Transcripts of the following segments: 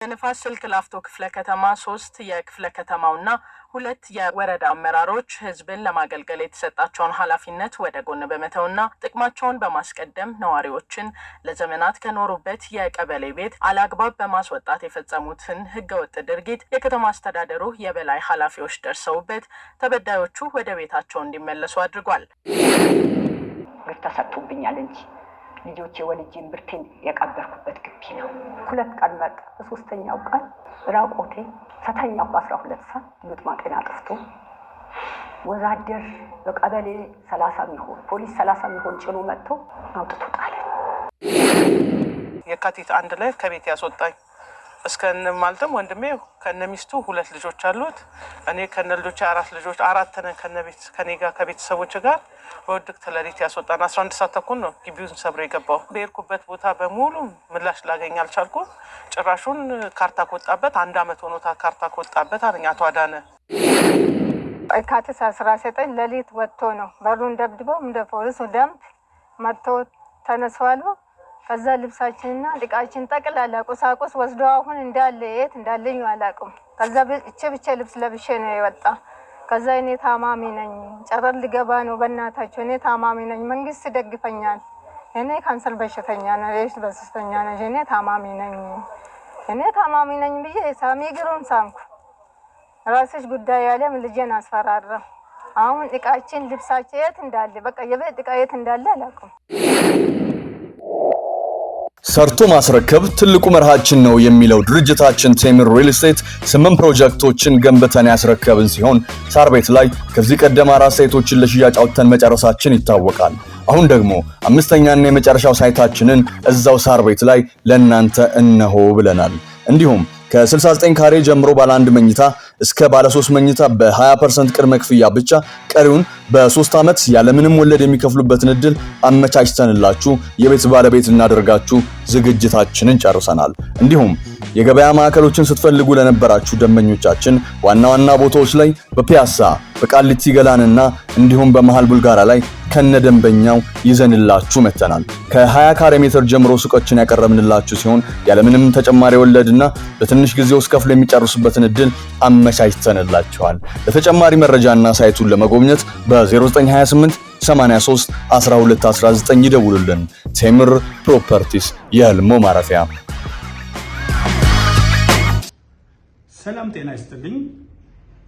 የንፋስ ስልክ ላፍቶ ክፍለ ከተማ 3 የክፍለ ከተማውና 2 የወረዳ አመራሮች ህዝብን ለማገልገል የተሰጣቸውን ኃላፊነት ወደ ጎን በመተውና ጥቅማቸውን በማስቀደም ነዋሪዎችን ለዘመናት ከኖሩበት የቀበሌ ቤት አላግባብ በማስወጣት የፈጸሙትን ህገወጥ ድርጊት የከተማ አስተዳደሩ የበላይ ኃላፊዎች ደርሰውበት ተበዳዮቹ ወደ ቤታቸው እንዲመለሱ አድርጓል። ተሰጥቶብኛል እንጂ ልጆቼ ወልጄን ብርቴን ያቀበርኩበት ግቢ ነው። 2 ቀን መጣ። በሶስተኛው ቀን ራቆቴ ተተኛው በ12 ሰዓት ልጥ ማጤና ጠፍቶ ወዛደር በቀበሌ 30 ሚሆን ፖሊስ 30 ሚሆን ጭኖ መጥቶ አውጥቶ ጣለ። የካቲት 1 ላይ ከቤት ያስወጣኝ እስከነ ማልተም ወንድሜ ከነሚስቱ 2 ልጆች አሉት። እኔ ከነ ልጆች 4 ልጆች 4 ነን ከኔ ጋር ከቤተሰቦች ጋር በውድቅት ለሊት ያስወጣን 11 ሰዓት ተኩል ነው ግቢውን ሰብሮ የገባው። በሄድኩበት ቦታ በሙሉ ምላሽ ላገኝ አልቻልኩም። ጭራሹን ካርታ ከወጣበት 1 አመት ሆኖታል። ካርታ ከወጣበት አለኝ አቶ አዳነ። የካቲት 19 ለሊት ወጥቶ ነው በሩን ደብድበው እንደ ፖሊስ ደንብ መጥቶ ተነስዋል። ከዛ ልብሳችንና ዕቃችን ጠቅላላ ቁሳቁስ ወስዶ አሁን እንዳለ የት እንዳለኝ አላውቅም። ከዛ ብቻ ልብስ ለብሼ ነው የወጣ። ከዛ እኔ ታማሚ ነኝ ጨረር ልገባ ነው በእናታችሁ እኔ ታማሚ ነኝ መንግስት ደግፈኛል እኔ ካንሰር በሽተኛ ነኝ በሽተኛ ነኝ እኔ ታማሚ ነኝ ብዬ ሳሚ ግሩን ሳምኩ። ራስሽ ጉዳይ ያለም ልጄን አስፈራራ። አሁን ዕቃችን ልብሳችን የት እንዳለ በቃ የቤት ዕቃ የት እንዳለ አላውቅም። ሰርቶ ማስረከብ ትልቁ መርሃችን ነው የሚለው ድርጅታችን ቴምር ሪል ስቴት 8 ፕሮጀክቶችን ገንብተን ያስረከብን ሲሆን ሳር ቤት ላይ ከዚህ ቀደም 4 ሳይቶችን ለሽያጭ አውጥተን መጨረሳችን ይታወቃል። አሁን ደግሞ 5ኛና የመጨረሻው ሳይታችንን እዛው ሳር ቤት ላይ ለእናንተ እነሆ ብለናል። እንዲሁም ከ69 ካሬ ጀምሮ ባለ 1 መኝታ እስከ ባለ 3 መኝታ በ20% ቅድመ ክፍያ ብቻ ቀሪውን በ3 አመት ያለምንም ወለድ የሚከፍሉበትን እድል አመቻችተንላችሁ የቤት ባለቤት እናደርጋችሁ ዝግጅታችንን ጨርሰናል። እንዲሁም የገበያ ማዕከሎችን ስትፈልጉ ለነበራችሁ ደንበኞቻችን ዋና ቦታዎች ላይ በፒያሳ በቃሊቲ ገላንና እንዲሁም በመሃል ቡልጋራ ላይ ከነደንበኛው ይዘንላችሁ መተናል። ከ20 ካሬ ሜትር ጀምሮ ሱቆችን ያቀረብንላችሁ ሲሆን ያለምንም ተጨማሪ ወለድና በትንሽ ጊዜ ውስጥ ከፍሎ የሚጨርሱበትን እድል አመቻችተንላችኋል። ለተጨማሪ መረጃና ሳይቱን ለመጎብኘት በ0928 83 12 19 ይደውሉልን። ቴምር ፕሮፐርቲስ የህልሞ ማረፊያ። ሰላም ጤና ይስጥልኝ።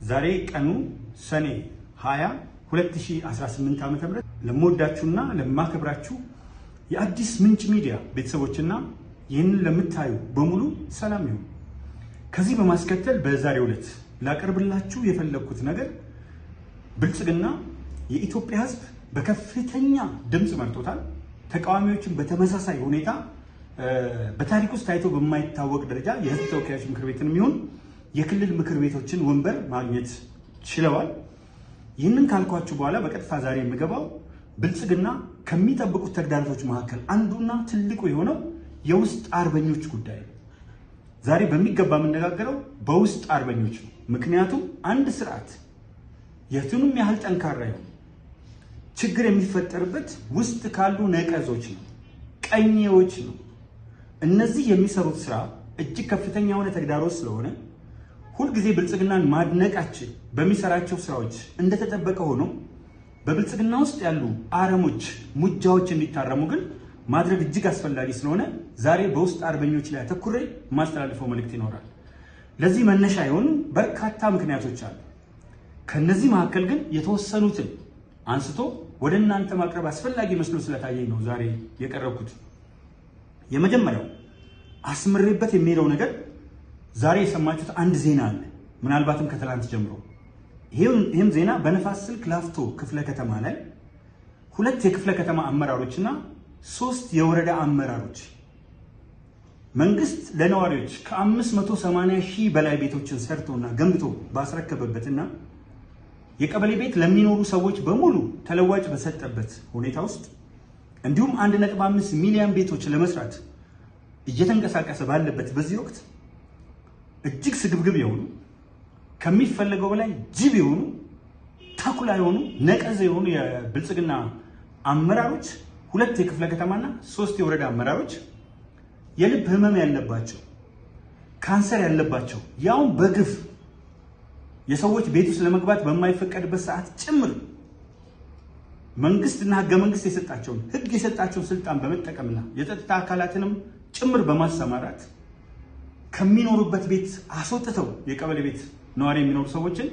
ዛሬ ቀኑ ሰኔ 20 2018 ዓ.ም ለምወዳችሁና ለማከብራችሁ የአዲስ ምንጭ ሚዲያ ቤተሰቦችና ይህንን ለምታዩ በሙሉ ሰላም ይሁን። ከዚህ በማስከተል በዛሬው ዕለት ላቀርብላችሁ የፈለኩት ነገር ብልጽግና የኢትዮጵያ ሕዝብ በከፍተኛ ድምጽ መርጦታል። ተቃዋሚዎችን በተመሳሳይ ሁኔታ በታሪክ ውስጥ ታይቶ በማይታወቅ ደረጃ የሕዝብ ተወካዮች ምክር ቤትንም ይሁን የክልል ምክር ቤቶችን ወንበር ማግኘት ችለዋል። ይህንን ካልኳችሁ በኋላ በቀጥታ ዛሬ የምገባው ብልጽግና ከሚጠብቁት ተግዳሮቶች መካከል አንዱና ትልቁ የሆነው የውስጥ አርበኞች ጉዳይ ነው። ዛሬ በሚገባ የምነጋገረው በውስጥ አርበኞች ነው። ምክንያቱም አንድ ስርዓት የቱንም ያህል ጠንካራ ይሁን ችግር የሚፈጠርበት ውስጥ ካሉ ነቀዞች ነው፣ ቀኝዎች ነው። እነዚህ የሚሰሩት ስራ እጅግ ከፍተኛ የሆነ ተግዳሮት ስለሆነ ሁልጊዜ ብልጽግናን ማድነቃችን በሚሰራቸው ስራዎች እንደተጠበቀ ሆኖ በብልጽግና ውስጥ ያሉ አረሞች፣ ሙጃዎች እንዲታረሙ ግን ማድረግ እጅግ አስፈላጊ ስለሆነ ዛሬ በውስጥ አርበኞች ላይ አተኩሬ ማስተላለፈው መልእክት ይኖራል። ለዚህ መነሻ የሆኑ በርካታ ምክንያቶች አሉ። ከነዚህ መካከል ግን የተወሰኑትን አንስቶ ወደ እናንተ ማቅረብ አስፈላጊ መስሎ ስለታየኝ ነው ዛሬ የቀረብኩት። የመጀመሪያው አስምሬበት የሚለው ነገር ዛሬ የሰማችሁት አንድ ዜና አለ፣ ምናልባትም ከትላንት ጀምሮ። ይህም ዜና በንፋስ ስልክ ላፍቶ ክፍለ ከተማ ላይ 2 የክፍለ ከተማ አመራሮችና 3 የወረዳ አመራሮች መንግስት ለነዋሪዎች ከ580 ሺህ በላይ ቤቶችን ሰርቶና ገንብቶ ባስረከበበትና የቀበሌ ቤት ለሚኖሩ ሰዎች በሙሉ ተለዋጭ በሰጠበት ሁኔታ ውስጥ እንዲሁም 1.5 ሚሊዮን ቤቶች ለመስራት እየተንቀሳቀሰ ባለበት በዚህ ወቅት እጅግ ስግብግብ የሆኑ ከሚፈለገው በላይ ጅብ የሆኑ ተኩላ የሆኑ ነቀዝ የሆኑ የብልጽግና አመራሮች 2 የክፍለ ከተማና 3 የወረዳ አመራሮች የልብ ህመም ያለባቸው ካንሰር ያለባቸው ያው በግፍ የሰዎች ቤት ውስጥ ለመግባት በማይፈቀድበት ሰዓት ጭምር መንግስትና ህገ መንግስት የሰጣቸውን ስልጣን በመጠቀምና የጸጥታ አካላትንም ጭምር በማሰማራት ከሚኖሩበት ቤት አስወጥተው የቀበሌ ቤት ነዋሪ የሚኖሩ ሰዎችን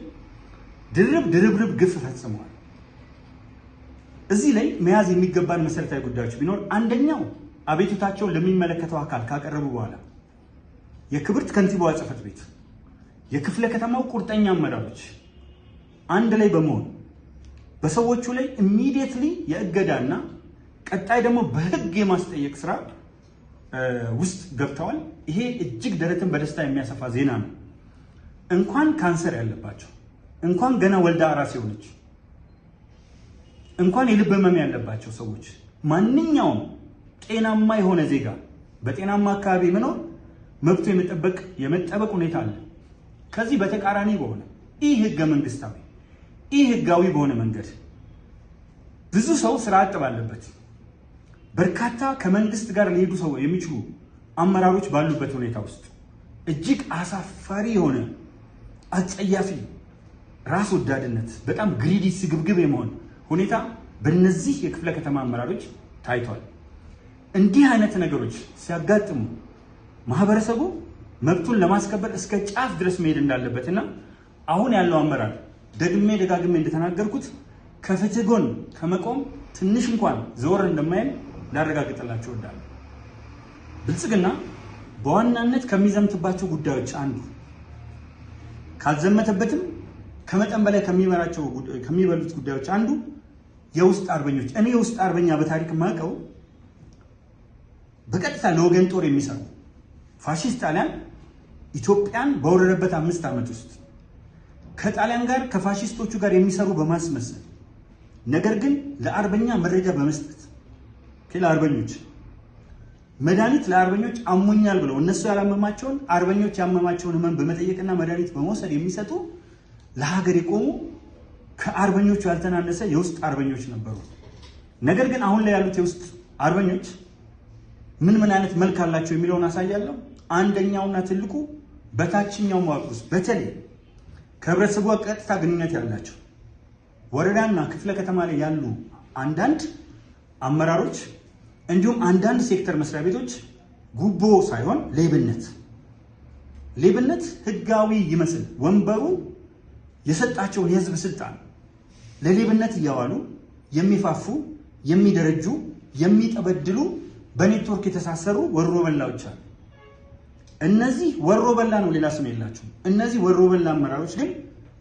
ድርብ ግፍ ፈጽመዋል። እዚህ ላይ መያዝ የሚገባን መሰረታዊ ጉዳዮች ቢኖር አንደኛው አቤቱታቸውን ለሚመለከተው አካል ካቀረቡ በኋላ የክብርት ከንቲባዋ ጽሕፈት ቤት የክፍለ ከተማው ቁርጠኛ አመራሮች አንድ ላይ በመሆን በሰዎቹ ላይ ኢሚዲየትሊ የእገዳና ቀጣይ ደግሞ በህግ የማስጠየቅ ስራ ውስጥ ገብተዋል። ይሄ እጅግ ደረትን በደስታ የሚያሰፋ ዜና ነው። እንኳን ካንሰር ያለባቸው እንኳን ገና ወልዳ አራስ የሆነች እንኳን የልብ ህመም ያለባቸው ሰዎች ማንኛውም ጤናማ የሆነ ዜጋ በጤናማ አካባቢ መኖር መብቱ የመጠበቅ ሁኔታ አለ። ከዚህ በተቃራኒ በሆነ ህገ መንግስታዊ ህጋዊ በሆነ መንገድ ብዙ ሰው ስራ አጥ ባለበት በርካታ ከመንግስት ጋር ሊሄዱ ሰው የሚችሉ አመራሮች ባሉበት ሁኔታ ውስጥ እጅግ አሳፋሪ የሆነ አጸያፊ ራስ ወዳድነት በጣም ግሪዲ ስግብግብ የመሆን ሁኔታ በእነዚህ የክፍለ ከተማ አመራሮች ታይቷል። እንዲህ አይነት ነገሮች ሲያጋጥሙ ማህበረሰቡ መብቱን ለማስከበር እስከ ጫፍ ድረስ መሄድ እንዳለበትና አሁን ያለው አመራር ደጋግሜ እንደተናገርኩት ከፍትህ ጎን ከመቆም ትንሽ እንኳን ዘወር እንደማይል ላረጋግጥላችሁ እወዳለሁ። ብልጽግና በዋናነት ከሚዘምትባቸው ጉዳዮች አንዱ ካልዘመተበትም ከመጠን በላይ ከሚበሉት ጉዳዮች አንዱ የውስጥ አርበኞች። እኔ የውስጥ አርበኛ በታሪክ ማቀው በቀጥታ ለወገን ጦር የሚሰሩ ፋሺስት ጣሊያን ኢትዮጵያን በወረረበት 5 ዓመት ውስጥ ከጣሊያን ጋር ከፋሺስቶቹ ጋር የሚሰሩ በማስመሰል ነገር ግን ለአርበኛ መረጃ በመስጠት ለአርበኞች መድኃኒት ለአርበኞች አሞኛል ብለው እነሱ ያላመማቸውን አርበኞች ያመማቸውን ህመም በመጠየቅና መድኃኒት በመውሰድ የሚሰጡ ለሀገር የቆሙ ከአርበኞቹ ያልተናነሰ የውስጥ አርበኞች ነበሩ። ነገር ግን አሁን ላይ ያሉት የውስጥ አርበኞች ምን አይነት መልክ አላቸው የሚለውን አሳያለሁ። አንደኛውና ትልቁ በታችኛው መዋቅር ውስጥ በተለይ ከህብረተሰቡ ቀጥታ ግንኙነት ያላቸው ወረዳና ክፍለ ከተማ ላይ ያሉ አንዳንድ አመራሮች እንዲሁም አንዳንድ ሴክተር መስሪያ ቤቶች ጉቦ ሳይሆን ሌብነት ህጋዊ ይመስል ወንበሩ የሰጣቸውን የህዝብ ስልጣን ለሌብነት እያዋሉ የሚፋፉ የሚደረጁ የሚጠበድሉ በኔትወርክ የተሳሰሩ ወሮ በላዎች አሉ። እነዚህ ወሮ በላ ነው፣ ሌላ ስም የላቸውም። እነዚህ ወሮ በላ አመራሮች ግን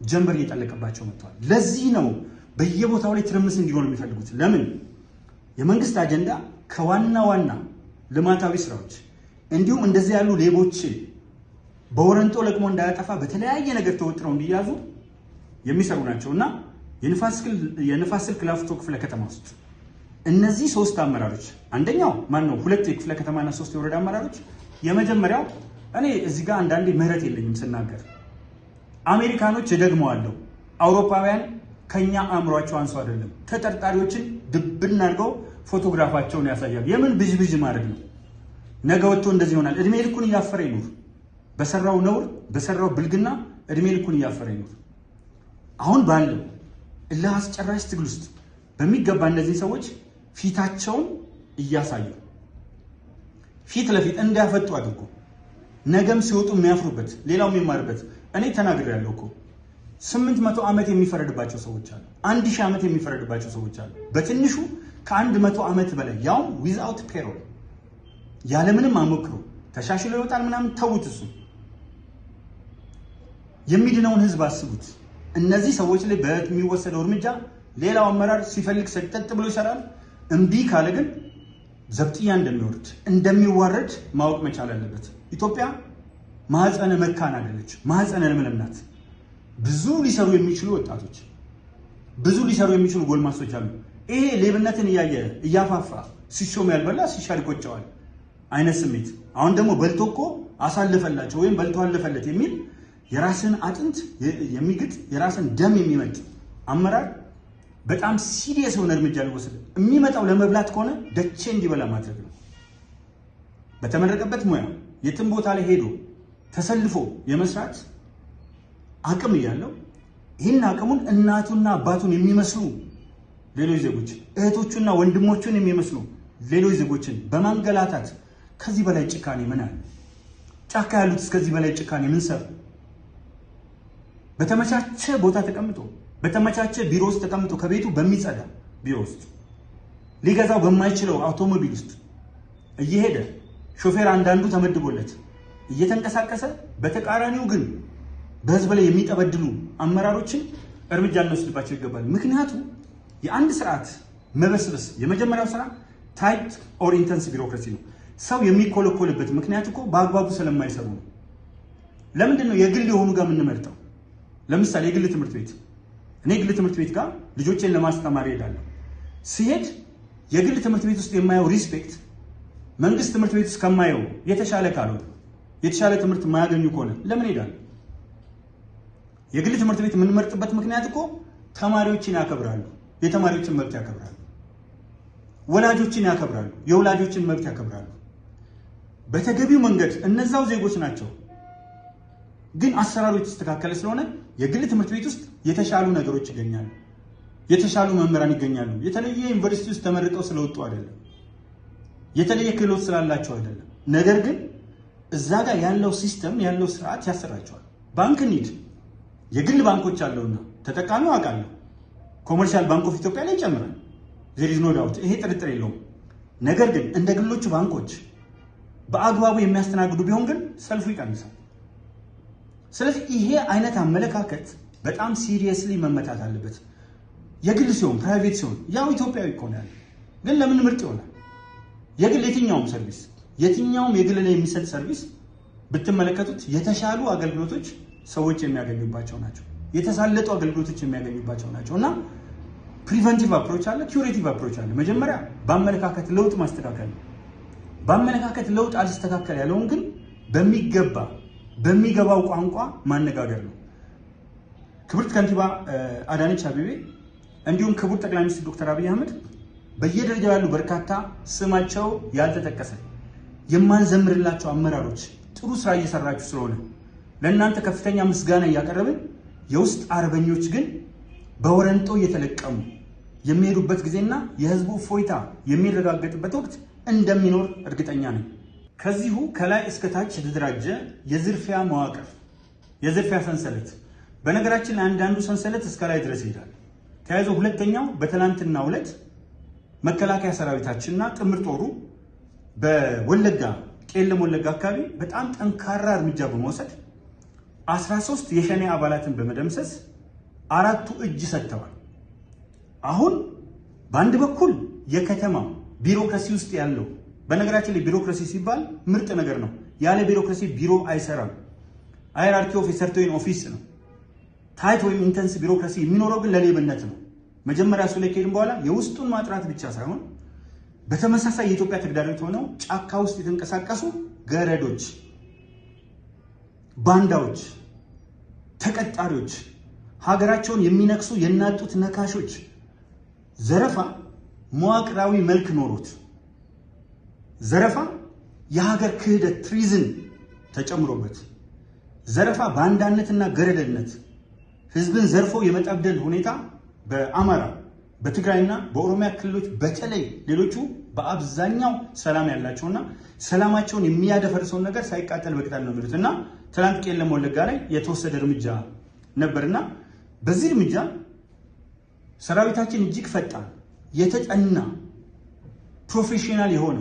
ጀንበር እየጠለቀባቸው መጥተዋል። ለዚህ ነው በየቦታው ላይ ትርምስ እንዲሆን የሚፈልጉት። ለምን? የመንግስት አጀንዳ ከዋና ልማታዊ ስራዎች እንዲሁም እንደዚህ ያሉ ሌቦች በወረንጦ ለቅሞ እንዳያጠፋ በተለያየ ነገር ተወጥረው እንዲያዙ የሚሰሩ ናቸውና የንፋስ ስልክ ላፍቶ ክፍለ ከተማ ውስጥ እነዚህ 3 አመራሮች አንደኛው ማነው 2 የክፍለ ከተማና 3 የወረዳ አመራሮች የመጀመሪያው እኔ እዚህ ጋር አንዳንዴ ምህረት የለኝም ስናገር አሜሪካኖች ደግመዋለሁ አውሮፓውያን ከኛ አእምሯቸው አንሶ አይደለም ተጠርጣሪዎችን ድብና አድርገው ፎቶግራፋቸውን ያሳያሉ። የምን ብዥብዥ ማድረግ ነው? ነገ ወጥቶ እንደዚህ ይሆናል። እድሜ ልኩን እያፈረ ይኑር። በሰራው ነውር በሰራው ብልግና እድሜ ልኩን እያፈረ ይኑር። አሁን ባለው እልህ አስጨራሽ ትግል ውስጥ በሚገባ እነዚህ ሰዎች ፊታቸውን እያሳዩ ፊት ለፊት እንዲያፈጡ አድርጎ ነገም ሲወጡ የሚያፍሩበት ሌላው የሚማርበት እኔ ተናግሬያለሁ እኮ 800 ዓመት የሚፈረድባቸው ሰዎች አሉ። 1000 ዓመት የሚፈረድባቸው ሰዎች አሉ። በትንሹ ከ100 ዓመት በላይ ያው ዊዝአውት ፔሮል ያለምንም አሞክሮ ተሻሽሎ ይወጣል ምናምን ተውት። እሱ የሚድነውን ህዝብ አስቡት። እነዚህ ሰዎች ላይ በሚወሰደው እርምጃ ሌላው አመራር ሲፈልግ ሰጠጥ ብሎ ይሰራል። እምቢ ካለ ግን ዘብጥያ እንደሚዋረድ ማወቅ መቻል አለበት። ኢትዮጵያ ማህፀነ መካን አይደለች፣ ማህፀነ ለምለም ናት። ብዙ ሊሰሩ የሚችሉ ወጣቶች፣ ብዙ ሊሰሩ የሚችሉ ጎልማሶች አሉ። ይሄ ሌብነትን እያፋፋ ሲሾም ያልበላ ሲሻል ይቆጨዋል አይነት ስሜት አሁን ደግሞ በልቶ እኮ አሳልፈላቸው ወይም በልቶ አለፈለት የሚል የራስን አጥንት የሚግጥ የራስን ደም የሚመጥ አመራር በጣም ሲሪየስ የሆነ እርምጃ ሊወስድ የሚመጣው ለመብላት ከሆነ ደቼ እንዲበላ ማድረግ ነው። በተመረቀበት ሙያ የትም ቦታ ላይ ሄዶ ተሰልፎ የመስራት አቅም እያለው ይህን አቅሙን እናቱና አባቱን የሚመስሉ ሌሎች ዜጎች እህቶቹና ወንድሞቹን የሚመስሉ ሌሎች ዜጎችን በማንገላታት ከዚህ በላይ ጭካኔ ምን አለ? ጫካ ያሉት እስከዚህ በላይ ጭካኔ ምን ሰሩ? በተመቻቸ ቦታ ተቀምጦ በተመቻቸ ቢሮ ውስጥ ተቀምጦ ከቤቱ በሚጸዳ ቢሮ ውስጥ ሊገዛው በማይችለው አውቶሞቢል ውስጥ እየሄደ ሾፌር አንዳንዱ ተመድቦለት እየተንቀሳቀሰ በተቃራኒው ግን በህዝብ ላይ የሚጠበድሉ አመራሮችን እርምጃ እንወስድባቸው ይገባል። ምክንያቱም የአንድ ስርዓት መበስበስ የመጀመሪያው ስራ ታይት ኦር ኢንተንስ ቢሮክራሲ ነው። ሰው የሚኮለኮልበት ምክንያት እኮ በአግባቡ ስለማይሰሩ ነው። ለምንድን ነው የግል የሆኑ ጋር የምንመርጠው? ለምሳሌ የግል ትምህርት ቤት፣ እኔ የግል ትምህርት ቤት ጋር ልጆቼን ለማስተማር እሄዳለሁ። ሲሄድ የግል ትምህርት ቤት ውስጥ የማየው ሪስፔክት መንግስት ትምህርት ቤት ውስጥ ከማየው የተሻለ ካልሆነ የተሻለ ትምህርት የማያገኙ ከሆነ ለምን ሄዳለሁ? የግል ትምህርት ቤት የምንመርጥበት ምክንያት እኮ ተማሪዎችን ያከብራሉ፣ የተማሪዎችን መብት ያከብራሉ፣ ወላጆችን ያከብራሉ፣ የወላጆችን መብት ያከብራሉ። በተገቢው መንገድ እነዛው ዜጎች ናቸው። ግን አሰራሮች የተስተካከለ ስለሆነ የግል ትምህርት ቤት ውስጥ የተሻሉ ነገሮች ይገኛሉ፣ የተሻሉ መምህራን ይገኛሉ። የተለየ ዩኒቨርሲቲ ውስጥ ተመርቀው ስለወጡ አይደለም፣ የተለየ ክህሎት ስላላቸው አይደለም። ነገር ግን እዛ ጋር ያለው ሲስተም ያለው ስርዓት ያሰራቸዋል። ባንክ ኒድ የግል ባንኮች አለውና ተጠቃሚው አውቃለሁ። ኮመርሻል ባንክ ኦፍ ኢትዮጵያ ላይ ይጨምራል፣ there is no doubt፣ ይሄ ጥርጥር የለውም። ነገር ግን እንደ ግሎቹ ባንኮች በአግባቡ የሚያስተናግዱ ቢሆን ግን ሰልፉ ይቀንሳል። ስለዚህ ይሄ አይነት አመለካከት በጣም ሲሪየስሊ መመታት አለበት። የግል ሲሆን ፕራይቬት ሲሆን ያው ኢትዮጵያዊ እኮ ነው ያለ። ግን ለምን ምርጥ ይሆናል? የግል የትኛውም ሰርቪስ የትኛውም የግል ላይ የሚሰጥ ሰርቪስ ብትመለከቱት የተሻሉ አገልግሎቶች ሰዎች የሚያገኙባቸው ናቸው። የተሳለጡ አገልግሎቶች የሚያገኙባቸው ናቸው። እና ፕሪቨንቲቭ አፕሮች አለ፣ ኪዩሬቲቭ አፕሮች አለ። መጀመሪያ በአመለካከት ለውጥ ማስተካከል ነው። በአመለካከት ለውጥ አልስተካከል ያለውን ግን በሚገባው ቋንቋ ማነጋገር ነው። ክብርት ከንቲባ አዳነች አቤቤ እንዲሁም ክቡር ጠቅላይ ሚኒስትር ዶክተር አብይ አህመድ በየደረጃው ያሉ በርካታ ስማቸው ያልተጠቀሰ የማንዘምርላቸው አመራሮች ጥሩ ስራ እየሰራችሁ ስለሆነ ለእናንተ ከፍተኛ ምስጋና እያቀረብን፣ የውስጥ አርበኞች ግን በወረንጦ እየተለቀሙ የሚሄዱበት ጊዜና የህዝቡ እፎይታ የሚረጋገጥበት ወቅት እንደሚኖር እርግጠኛ ነኝ። ከዚሁ ከላይ እስከ ታች የተደራጀ የዝርፊያ መዋቅር፣ የዝርፊያ ሰንሰለት፣ በነገራችን ላይ አንዳንዱ ሰንሰለት እስከ ላይ ድረስ ይሄዳል። ተያይዞ ሁለተኛው በትናንትናው ዕለት መከላከያ ሰራዊታችንና ጥምር ጦሩ በወለጋ ቄለም ወለጋ አካባቢ በጣም ጠንካራ እርምጃ በመውሰድ 13 የሸኔ አባላትን በመደምሰስ 4ቱ እጅ ሰጥተዋል። አሁን በአንድ በኩል የከተማ ቢሮክራሲ ውስጥ ያለው፣ በነገራችን ላይ ቢሮክራሲ ሲባል ምርጥ ነገር ነው። ያለ ቢሮክራሲ ቢሮ አይሰራም። ሃይራርኪ ኦፍ ሰርቶይን ኦፊስ ነው። ታይት ወይም ኢንተንስ ቢሮክራሲ የሚኖረው ግን ለሌብነት ነው። መጀመሪያ እሱ ላይ ከሄድን በኋላ የውስጡን ማጥራት ብቻ ሳይሆን በተመሳሳይ የኢትዮጵያ ተግዳሮት ሆነው ጫካ ውስጥ የተንቀሳቀሱ ገረዶች፣ ባንዳዎች፣ ተቀጣሪዎች፣ ሀገራቸውን የሚነክሱ የናጡት ነካሾች፣ ዘረፋ መዋቅራዊ መልክ ኖሮት፣ ዘረፋ የሀገር ክህደት ትሪዝን ተጨምሮበት፣ ዘረፋ ባንዳነትና ገረድነት ህዝብን ዘርፎ የመጠብደል ሁኔታ በአማራ በትግራይና በኦሮሚያ ክልሎች በተለይ ሌሎቹ በአብዛኛው ሰላም ያላቸውና ሰላማቸውን የሚያደፈርሰውን ነገር ሳይቃጠል በቅጠል ነው የሚሉት እና ትናንት ቄለም ወለጋ ላይ የተወሰደ እርምጃ ነበርና በዚህ እርምጃ ሰራዊታችን እጅግ ፈጣን፣ የተጠና፣ ፕሮፌሽናል የሆነ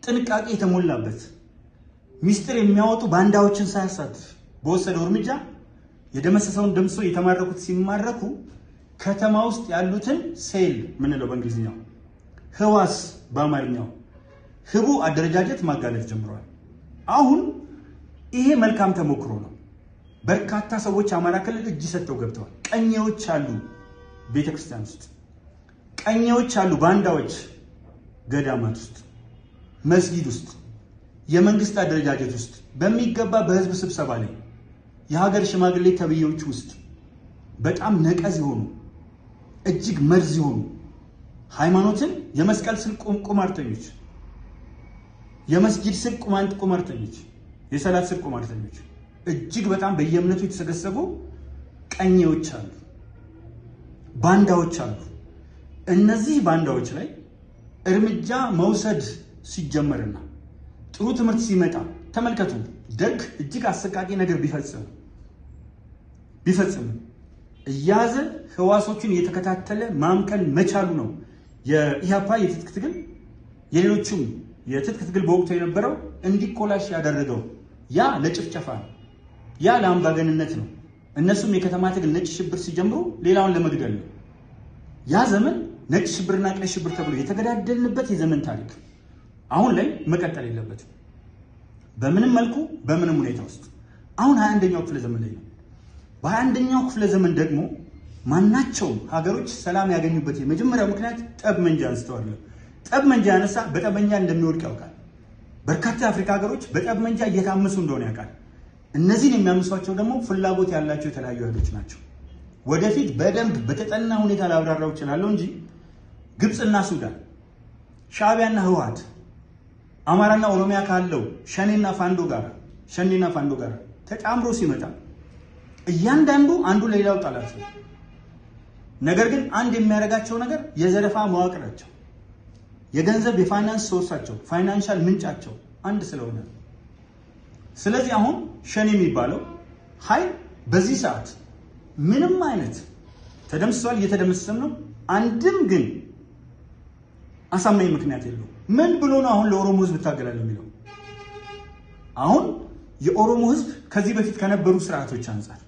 ጥንቃቄ የተሞላበት ሚስጥር የሚያወጡ ባንዳዎችን ሳያሳትፍ በወሰደው እርምጃ የደመሰሰውን ደምሶ የተማረኩት ሲማረኩ ከተማ ውስጥ ያሉትን ሴል ምንለው በእንግሊዝኛው ህዋስ በአማርኛው ህቡ አደረጃጀት ማጋለጥ ጀምረዋል። አሁን ይሄ መልካም ተሞክሮ ነው። በርካታ ሰዎች አማራ ክልል እጅ ሰጥተው ገብተዋል። ቀኘዎች አሉ፣ ቤተክርስቲያን ውስጥ ቀኘዎች አሉ፣ ባንዳዎች ገዳማት ውስጥ፣ መስጊድ ውስጥ፣ የመንግስት አደረጃጀት ውስጥ፣ በሚገባ በህዝብ ስብሰባ ላይ የሀገር ሽማግሌ ተብዬዎች ውስጥ በጣም ነቀዝ የሆኑ እጅግ መርዝ የሆኑ ሃይማኖትን የመስቀል ስር ቁማርተኞች፣ የመስጊድ ስር ቁማርተኞች፣ የሰላት ስር ቁማርተኞች፣ እጅግ በጣም በየእምነቱ የተሰገሰጉ ቀኞች አሉ፣ ባንዳዎች አሉ። እነዚህ ባንዳዎች ላይ እርምጃ መውሰድ ሲጀመርና ጥሩ ትምህርት ሲመጣ ተመልከቱ። ደግ እጅግ አሰቃቂ ነገር ቢፈጽም እያዘ ህዋሶቹን እየተከታተለ ማምከን መቻሉ ነው የኢህአፓ የትጥቅ ትግል የሌሎችም የትጥቅ ትግል በወቅቱ የነበረው እንዲኮላሽ ያደረገው። ያ ለጭፍጨፋ ነው፣ ያ ለአምባገንነት ነው። እነሱም የከተማ ትግል ነጭ ሽብር ሲጀምሩ ሌላውን ለመግደል ነው። ያ ዘመን ነጭ ሽብርና ቀይ ሽብር ተብሎ የተገዳደልንበት የዘመን ታሪክ አሁን ላይ መቀጠል የለበትም በምንም መልኩ በምንም ሁኔታ ውስጥ። አሁን 21ኛው ክፍለ ዘመን ላይ ነው። በ21ኛው ክፍለ ዘመን ደግሞ ማናቸውም ሀገሮች ሰላም ያገኙበት የመጀመሪያው ምክንያት ጠብመንጃ አንስተዋል። ጠብመንጃ ያነሳ በጠብመንጃ እንደሚወድቅ ያውቃል። በርካታ የአፍሪካ ሀገሮች በጠብመንጃ እየታመሱ እንደሆነ ያውቃል። እነዚህን የሚያምሷቸው ደግሞ ፍላጎት ያላቸው የተለያዩ ኃይሎች ናቸው። ወደፊት በደንብ በተጠና ሁኔታ ላብራራው እችላለሁ እንጂ ግብፅና ሱዳን፣ ሻዕቢያና ህወሓት፣ አማራና ኦሮሚያ ካለው ሸኔና ፋንዶ ጋር ተጣምሮ ሲመጣ እያንዳንዱ አንዱ ለሌላው ጠላት ነው። ነገር ግን አንድ የሚያደርጋቸው ነገር የዘረፋ መዋቅራቸው፣ የገንዘብ የፋይናንስ ሶርሳቸው፣ ፋይናንሻል ምንጫቸው አንድ ስለሆነ፣ ስለዚህ አሁን ሸኔ የሚባለው ኃይል በዚህ ሰዓት ምንም አይነት ተደምስሷል፣ እየተደመሰሰም ነው። አንድም ግን አሳማኝ ምክንያት የለውም። ምን ብሎ ነው አሁን ለኦሮሞ ህዝብ ታገላለሁ የሚለው? አሁን የኦሮሞ ህዝብ ከዚህ በፊት ከነበሩ ስርዓቶች አንጻር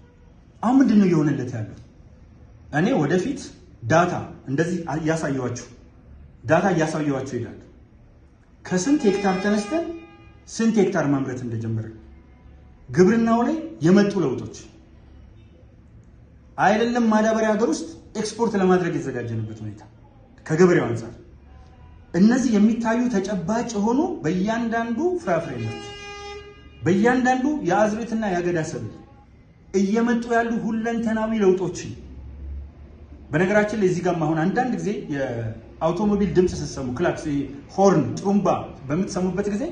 አሁን ምንድነው እየሆነለት ያለው? እኔ ወደፊት ዳታ እንደዚህ እያሳየዋችሁ ይላል። ከስንት ሄክታር ተነስተን ስንት ሄክታር ማምረት እንደጀመረ ግብርናው ላይ የመጡ ለውጦች አይደለም ማዳበሪያ ሀገር ውስጥ ኤክስፖርት ለማድረግ የተዘጋጀንበት ሁኔታ ከገበሬው አንጻር እነዚህ የሚታዩ ተጨባጭ የሆኑ በእያንዳንዱ ፍራፍሬ ምርት፣ በእያንዳንዱ የአዝርዕትና የአገዳ ሰብል እየመጡ ያሉ ሁለንተናዊ ለውጦችን በነገራችን ላይ እዚህ ጋር አሁን አንዳንድ ጊዜ የአውቶሞቢል ድምፅ ስትሰሙ ክላክስ፣ ሆርን፣ ጥሩምባ በምትሰሙበት ጊዜ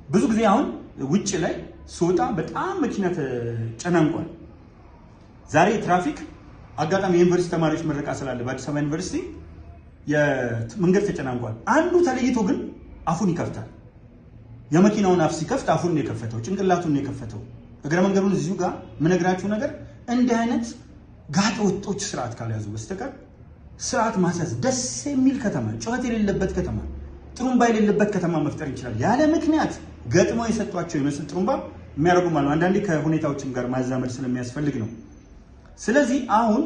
ብዙ ጊዜ አሁን ውጭ ላይ ስወጣ በጣም መኪና ተጨናንቋል። ዛሬ ትራፊክ አጋጣሚ የዩኒቨርሲቲ ተማሪዎች ምረቃ ስላለ በአዲስ አበባ ዩኒቨርሲቲ የመንገድ ተጨናንቋል። አንዱ ተለይቶ ግን አፉን ይከፍታል። የመኪናውን አፍ ሲከፍት አፉን ነው የከፈተው፣ ጭንቅላቱን ነው የከፈተው። እግረ መንገዱን እዚሁ ጋር የምነግራችሁ ነገር እንዲህ አይነት ጋጠ ወጦች ስርዓት ካልያዙ በስተቀር ስርዓት ማስያዝ ደስ የሚል ከተማ፣ ጩኸት የሌለበት ከተማ፣ ጥሩምባ የሌለበት ከተማ መፍጠር ይችላል። ያለ ምክንያት ገጥመው የሰጧቸው ይመስል ጥሩምባ የሚያደርጉ ማለት አንዳንዴ ከሁኔታዎችም ጋር ማዛመድ ስለሚያስፈልግ ነው። ስለዚህ አሁን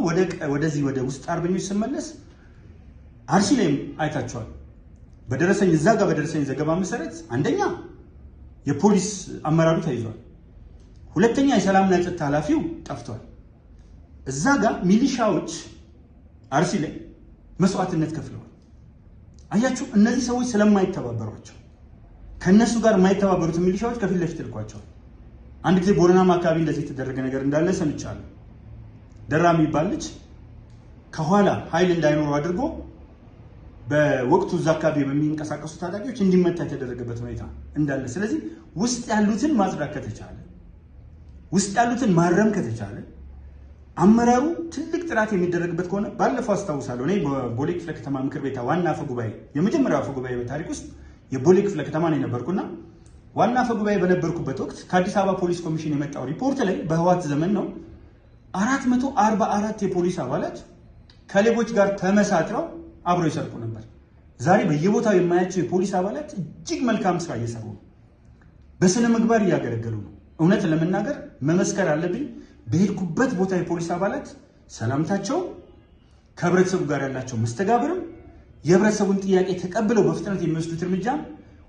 ወደዚህ ወደ ውስጥ አርበኞች ስመለስ አርሲ ላይም አይታችኋል። በደረሰኝ ዘገባ መሰረት አንደኛ የፖሊስ አመራሩ ተይዟል። ሁለተኛ የሰላምና የጸጥታ ኃላፊው ጠፍቷል። እዛ ጋር ሚሊሻዎች አርሲ ላይ መስዋዕትነት ከፍለዋል። አያችሁ፣ እነዚህ ሰዎች ስለማይተባበሯቸው ከነሱ ጋር የማይተባበሩት ሚሊሻዎች ከፊት ለፊት ልኳቸዋል። አንድ ጊዜ ቦረናማ አካባቢ እንደዚህ የተደረገ ነገር እንዳለ ሰምቻለሁ። ደራ የሚባል ልጅ ከኋላ ኃይል እንዳይኖረው አድርጎ በወቅቱ እዛ አካባቢ በሚንቀሳቀሱ ታጣቂዎች እንዲመታ የተደረገበት ሁኔታ እንዳለ። ስለዚህ ውስጥ ያሉትን ማጽዳት ከተቻለ፣ ውስጥ ያሉትን ማረም ከተቻለ፣ አመራሩ ትልቅ ጥራት የሚደረግበት ከሆነ ባለፈው አስታውሳለሁ እኔ በቦሌ ክፍለ ከተማ ምክር ቤት ዋና አፈ ጉባኤ የመጀመሪያው አፈ ጉባኤ በታሪክ ውስጥ የቦሌ ክፍለ ከተማ ነው የነበርኩና ዋና አፈ ጉባኤ በነበርኩበት ወቅት ከአዲስ አበባ ፖሊስ ኮሚሽን የመጣው ሪፖርት ላይ በህወሓት ዘመን ነው 444 የፖሊስ አባላት ከሌቦች ጋር ተመሳጥረው አብረው ይሰርቁ ነበር። ዛሬ በየቦታው የማያቸው የፖሊስ አባላት እጅግ መልካም ስራ እየሰሩ ነው። በስነ ምግባር እያገለገሉ ነው። እውነት ለመናገር መመስከር አለብኝ። በሄድኩበት ቦታ የፖሊስ አባላት ሰላምታቸው፣ ከህብረተሰቡ ጋር ያላቸው መስተጋብርም፣ የህብረተሰቡን ጥያቄ ተቀብለው በፍጥነት የሚወስዱት እርምጃ፣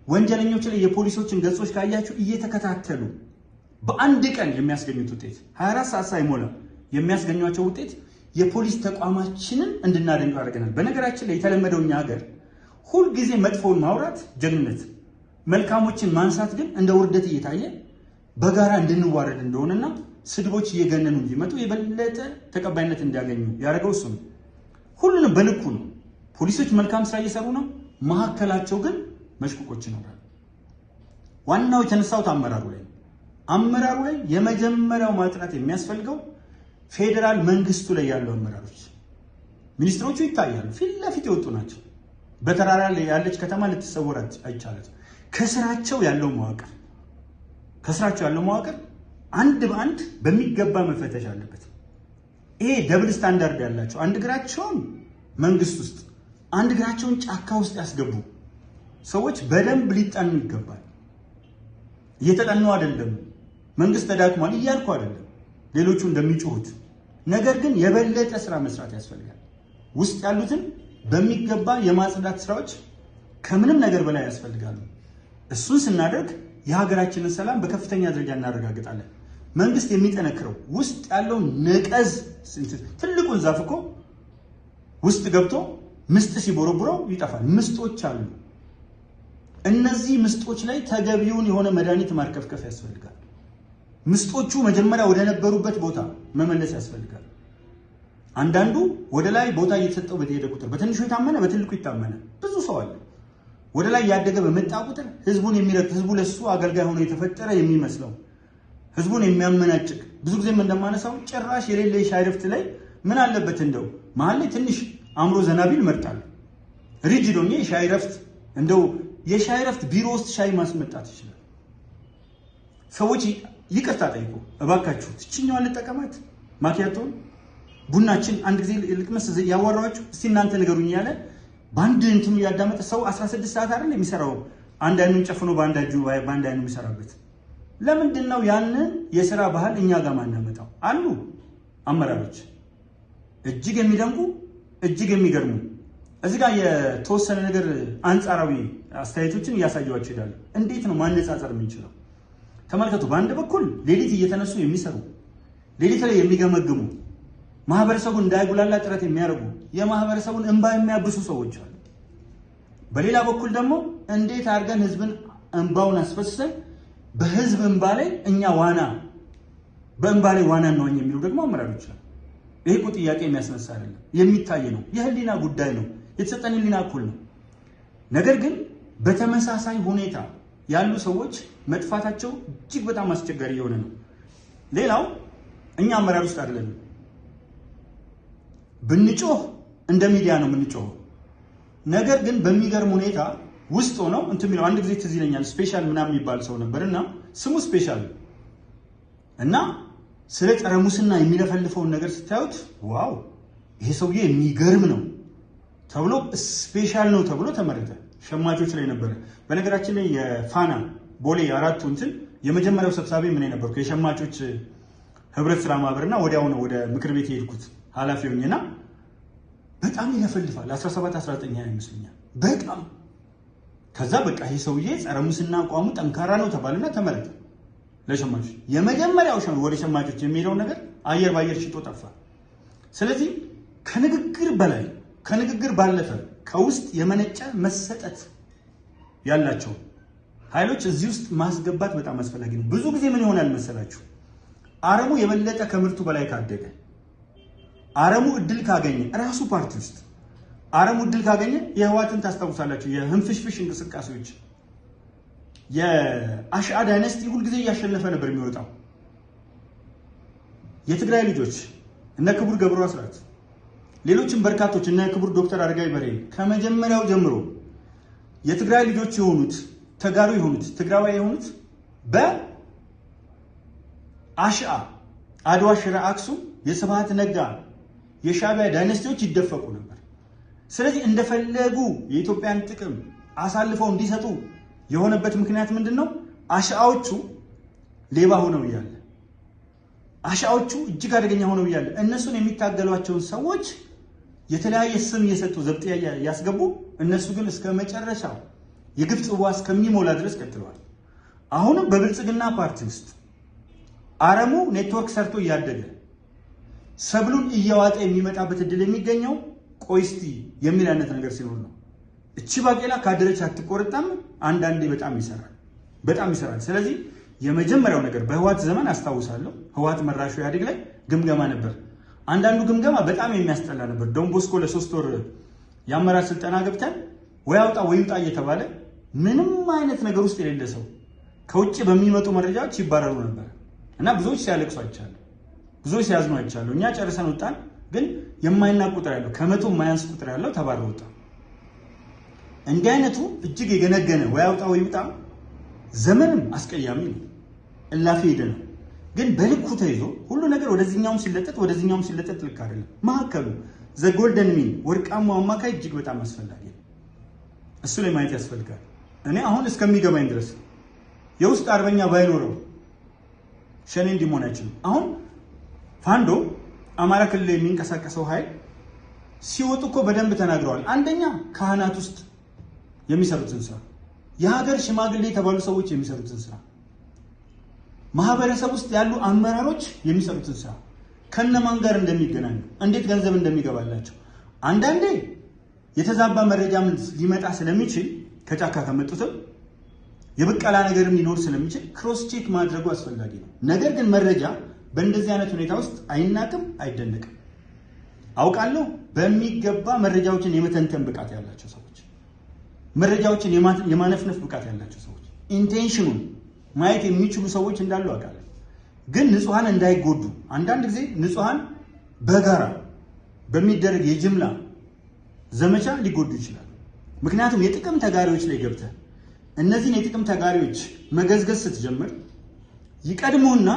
ወንጀለኞች ላይ የፖሊሶችን ገጾች ካያችሁ እየተከታተሉ በአንድ ቀን የሚያስገኙት ውጤት 24 ሰዓት ሳይሞላ የሚያስገኟቸው ውጤት የፖሊስ ተቋማችንን እንድናደንቅ አድርገናል። በነገራችን ላይ የተለመደው እኛ ሀገር ሁልጊዜ መጥፎውን ማውራት ጀግንነት፣ መልካሞችን ማንሳት ግን እንደ ውርደት እየታየ በጋራ እንድንዋረድ እንደሆነና ስድቦች እየገነኑ እንዲመጡ የበለጠ ተቀባይነት እንዲያገኙ ያደረገው እሱ ነው። ሁሉንም በልኩ ነው። ፖሊሶች መልካም ስራ እየሰሩ ነው። መሀከላቸው ግን መሽቁቆች ይኖራል። ዋናው የተነሳው አመራሩ ላይ አመራሩ ላይ የመጀመሪያው ማጥራት የሚያስፈልገው ፌዴራል መንግስቱ ላይ ያለው አመራሮች ሚኒስትሮቹ ይታያሉ፣ ፊት ለፊት የወጡ ናቸው። በተራራ ላይ ያለች ከተማ ልትሰወር አይቻልም። ከስራቸው ያለው መዋቅር አንድ በአንድ በሚገባ መፈተሽ አለበት። ይሄ ደብል ስታንዳርድ ያላቸው አንድ እግራቸውን መንግስት ውስጥ አንድ እግራቸውን ጫካ ውስጥ ያስገቡ ሰዎች በደንብ ሊጠኑ ይገባል። እየተጠኑ አይደለም፣ መንግስት ተዳክሟል እያልኩ አይደለም ሌሎቹ እንደሚጮሁት። ነገር ግን የበለጠ ስራ መስራት ያስፈልጋል። ውስጥ ያሉትን በሚገባ የማጽዳት ስራዎች ከምንም ነገር በላይ ያስፈልጋሉ። እሱን ስናደርግ የሀገራችንን ሰላም በከፍተኛ ደረጃ እናረጋግጣለን። መንግስት የሚጠነክረው ውስጥ ያለው ነቀዝ ትልቁን ዛፍ እኮ ውስጥ ገብቶ ምስጥ ሲቦረቡረው ይጠፋል። ምስጦች አሉ። እነዚህ ምስጦች ላይ ተገቢውን የሆነ መድኃኒት ማርከፍከፍ ያስፈልጋል። ምስጦቹ መጀመሪያ ወደ ነበሩበት ቦታ መመለስ ያስፈልጋል። አንዳንዱ ወደ ላይ ቦታ እየተሰጠው በተሄደ ቁጥር በትንሹ የታመነ በትልቁ ይታመነ ብዙ ሰው አለ። ወደ ላይ ያደገ በመጣ ቁጥር ህዝቡን የሚረግጥ ህዝቡ ለሱ አገልጋይ ሆኖ የተፈጠረ የሚመስለው ህዝቡን የሚያመናጭቅ ብዙ ጊዜም እንደማነሳው ጭራሽ የሌለ የሻይ ረፍት ላይ ምን አለበት እንደው መሀል ላይ ትንሽ አእምሮ ዘናቢል መርጣል ሪጅድ ሆኜ የሻይ ረፍት እንደው የሻይ ረፍት ቢሮ ውስጥ ሻይ ማስመጣት ይችላል። ሰዎች ይቅርታ ጠይቁ እባካችሁ፣ እችኛዋን ልጠቀማት ማኪያቶን ቡናችን አንድ ጊዜ ልቅመስ ያዋራችሁ እስቲ እናንተ ንገሩኝ ያለ በአንድ እንትኑ ያዳመጠ ሰው 16 ሰዓት አይደል የሚሰራው? አንድ አይኑን ጨፍኖ በአንድ አይኑ የሚሰራበት ለምንድን ነው? ያንን የሥራ ባህል እኛ ጋር ማናመጣው? አሉ አመራሮች እጅግ የሚደንቁ እጅግ የሚገርሙ። እዚህ ጋር የተወሰነ ነገር አንጻራዊ አስተያየቶችን እያሳየዋቸው ይላሉ። እንዴት ነው ማነጻጸር የምንችለው? ተመልከቱ። በአንድ በኩል ሌሊት እየተነሱ የሚሰሩ ሌሊት ላይ የሚገመግሙ ማህበረሰቡን እንዳይጉላላ ጥረት የሚያደርጉ የማህበረሰቡን እንባ የሚያብሱ ሰዎች አሉ። በሌላ በኩል ደግሞ እንዴት አድርገን ህዝብን እንባውን አስፈስሰን በህዝብ እንባ ላይ እኛ በእንባ ላይ ዋና እንዋኝ የሚሉ ደግሞ አመራሮች አሉ። ይሄ እኮ ጥያቄ የሚያስነሳ አይደለም፣ የሚታይ ነው። የህሊና ጉዳይ ነው። የተሰጠን ህሊና እኩል ነው። ነገር ግን በተመሳሳይ ሁኔታ ያሉ ሰዎች መጥፋታቸው እጅግ በጣም አስቸጋሪ የሆነ ነው። ሌላው እኛ አመራር ውስጥ አይደለም ብንጮህ እንደ ሚዲያ ነው የምንጮህ። ነገር ግን በሚገርም ሁኔታ ውስጥ ሆነው የሚለው አንድ ጊዜ ትዝ ይለኛል። ስፔሻል ምናምን የሚባል ሰው ነበርና ስሙ ስፔሻል እና ስለ ጸረ ሙስና የሚለፈልፈውን ነገር ስታዩት ዋው ይሄ ሰውዬ የሚገርም ነው ተብሎ ስፔሻል ነው ተብሎ ተመረጠ። ሸማቾች ላይ ነበረ። በነገራችን ላይ የፋና ቦሌ አራቱ የመጀመሪያው ሰብሳቢ ምን ነበርኩ የሸማቾች ህብረት ስራ ማህበርና ወዲያው ነው ወደ ምክር ቤት የሄድኩት ኃላፊ ሆኜና በጣም ይለፈልፋል። 17 19 ይመስለኛል በጣም ከዛ በቃ ይሄ ሰውዬ ጸረ ሙስና አቋሙ ጠንካራ ነው ተባለና ተመረጠ ለሸማቾች። የመጀመሪያው ወደ ሸማቾች የሚሄደው ነገር አየር ባየር ሽጦ ጠፋ። ስለዚህ ከንግግር ባለፈ ከውስጥ የመነጨ መሰጠት ያላቸው ኃይሎች እዚህ ውስጥ ማስገባት በጣም አስፈላጊ ነው። ብዙ ጊዜ ምን ይሆናል መሰላችሁ? አረሙ የበለጠ ከምርቱ በላይ ካደገ አረሙ እድል ካገኘ ራሱ ፓርቲ ውስጥ አረሙ እድል ካገኘ የህዋትን ታስታውሳላችሁ። የህንፍሽፍሽ እንቅስቃሴዎች የአሽአ ዳይነስቲ ሁልጊዜ እያሸነፈ ነበር የሚወጣው። የትግራይ ልጆች እነ ክቡር ገብሩ አስራት ሌሎችም በርካቶች እነ ክቡር ዶክተር አረጋዊ በሬ ከመጀመሪያው ጀምሮ የትግራይ ልጆች የሆኑት ተጋሩ የሆኑት ትግራዋይ የሆኑት በአሽአ አድዋ፣ ሽረ፣ አክሱም የስብሃት ነጋ የሻዕቢያ ዳይነስቲዎች ይደፈቁ ነበር። ስለዚህ እንደፈለጉ የኢትዮጵያን ጥቅም አሳልፈው እንዲሰጡ የሆነበት ምክንያት ምንድነው? አሽአዎቹ ሌባ ሆነው እያለ አሽአዎቹ እጅግ አደገኛ ሆነው እያለ እነሱን የሚታገሏቸውን ሰዎች የተለያየ ስም እየሰጡ ዘብጥያ ያስገቡ፣ እነሱ ግን እስከ መጨረሻው የግፍ ጽዋ እስከሚሞላ ድረስ ቀጥለዋል። አሁንም በብልጽግና ፓርቲ ውስጥ አረሙ ኔትወርክ ሰርቶ እያደገ ሰብሉን እያዋጠ የሚመጣበት እድል የሚገኘው ቆይስቲ የሚል አይነት ነገር ሲኖር ነው። እቺ ባቄላ ካደረች አትቆርጣም። አንዳንዴ በጣም ይሰራል። ስለዚህ የመጀመሪያው ነገር በህዋት ዘመን አስታውሳለሁ፣ ህዋት መራሹ ኢህአዴግ ላይ ግምገማ ነበር። አንዳንዱ ግምገማ በጣም የሚያስጠላ ነበር። ዶንቦስኮ ለ3 ወር የአመራር ስልጠና ገብተን ወይ አውጣ ወይ ውጣ እየተባለ ምንም አይነት ነገር ውስጥ የሌለ ሰው ከውጭ በሚመጡ መረጃዎች ይባረሩ ነበር እና ብዙዎች ሲያለቅሱ አይቻሉ፣ ብዙዎች ሲያዝኑ አይቻሉ። እኛ ጨርሰን ወጣን፣ ግን የማይናቅ ቁጥር ያለው ከመቶ የማያንስ ቁጥር ያለው ተባረረ ወጣ። እንዲህ አይነቱ እጅግ የገነገነ ወይ አውጣ ወይ ውጣ ዘመንም አስቀያሚ ነው፣ እላፊ ሄደ ነው። ግን በልኩ ተይዞ ሁሉ ነገር ወደዚህኛውም ሲለጠጥ ልክ አይደለም። መሀከሉ ዘ ጎልደን ሚን ወርቃማው አማካይ እጅግ በጣም አስፈላጊ ነው። እሱ ላይ ማየት ያስፈልጋል። እኔ አሁን እስከሚገባኝ ድረስ የውስጥ አርበኛ ባይኖረው ሸኔ እንዲሆን አይችልም። አሁን ፋንዶ አማራ ክልል የሚንቀሳቀሰው ኃይል ሲወጡ እኮ በደንብ ተናግረዋል። አንደኛ ካህናት ውስጥ የሚሰሩትን ስራ፣ የሀገር ሽማግሌ የተባሉ ሰዎች የሚሰሩትን ስራ፣ ማህበረሰብ ውስጥ ያሉ አመራሮች የሚሰሩትን ስራ፣ ከነማን ጋር እንደሚገናኙ፣ እንዴት ገንዘብ እንደሚገባላቸው፣ አንዳንዴ የተዛባ መረጃ ሊመጣ ስለሚችል ከጫካ ከመጡትም የብቀላ ነገርም ሊኖር ስለሚችል ክሮስ ቼክ ማድረጉ አስፈላጊ ነው። ነገር ግን መረጃ በእንደዚህ አይነት ሁኔታ ውስጥ አይናቅም፣ አይደነቅም። አውቃለሁ በሚገባ መረጃዎችን የመተንተን ብቃት ያላቸው ሰዎች፣ መረጃዎችን የማነፍነፍ ብቃት ያላቸው ሰዎች፣ ኢንቴንሽኑን ማየት የሚችሉ ሰዎች እንዳሉ አውቃለሁ። ግን ንጹሃን እንዳይጎዱ አንዳንድ ጊዜ ንጹሃን በጋራ በሚደረግ የጅምላ ዘመቻ ሊጎዱ ይችላሉ። ምክንያቱም የጥቅም ተጋሪዎች ላይ ገብተህ እነዚህን የጥቅም ተጋሪዎች መገዝገዝ ስትጀምር ይቀድሙና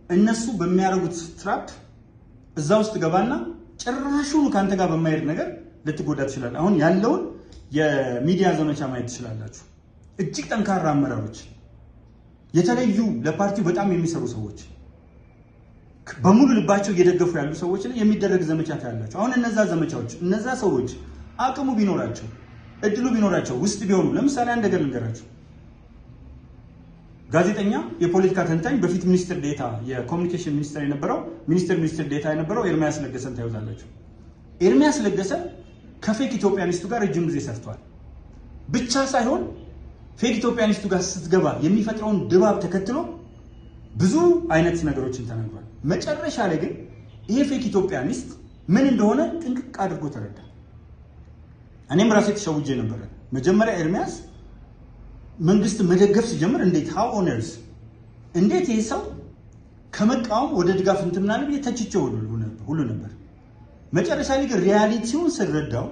እነሱ በሚያደርጉት ትራፕ እዛ ውስጥ ገባና ጭራሹን ካንተ ጋር በማይሄድ ነገር ልትጎዳ ትችላለህ። አሁን ያለውን የሚዲያ ዘመቻ ማየት ትችላላችሁ። እጅግ ጠንካራ አመራሮች፣ የተለዩ ለፓርቲው በጣም የሚሰሩ ሰዎች፣ በሙሉ ልባቸው እየደገፉ ያሉ ሰዎች ላይ የሚደረግ ዘመቻ ታያላችሁ። አሁን እነዛ ዘመቻዎች እነዛ ሰዎች አቅሙ ቢኖራቸው እድሉ ቢኖራቸው ውስጥ ቢሆኑ፣ ለምሳሌ አንድ ነገር ልንገራችሁ። ጋዜጠኛ፣ የፖለቲካ ተንታኝ፣ በፊት ሚኒስትር ዴታ የኮሚኒኬሽን ሚኒስትር ዴታ የነበረው ኤርሚያስ ለገሰን ታዩታላችሁ። ኤርሚያስ ለገሰ ከፌክ ኢትዮጵያኒስቱ ጋር ረጅም ጊዜ ሰርቷል። ብቻ ሳይሆን ፌክ ኢትዮጵያኒስቱ ጋር ስትገባ የሚፈጥረውን ድባብ ተከትሎ ብዙ አይነት ነገሮችን ተናግሯል። መጨረሻ ላይ ግን ይሄ ፌክ ኢትዮጵያኒስት ምን እንደሆነ ጥንቅቅ አድርጎ ተረዳ። እኔም ራሴ ተሸውጄ ነበር። መጀመሪያ ኤርሚያስ መንግስት መደገፍ ሲጀምር እንዴት ይሄ ሰው ከመቃወም ወደ ድጋፍ እንትምናለ ብዬ ተችቼው ሁሉ ነበር። መጨረሻ ላይ ግን ሪያሊቲውን ስረዳው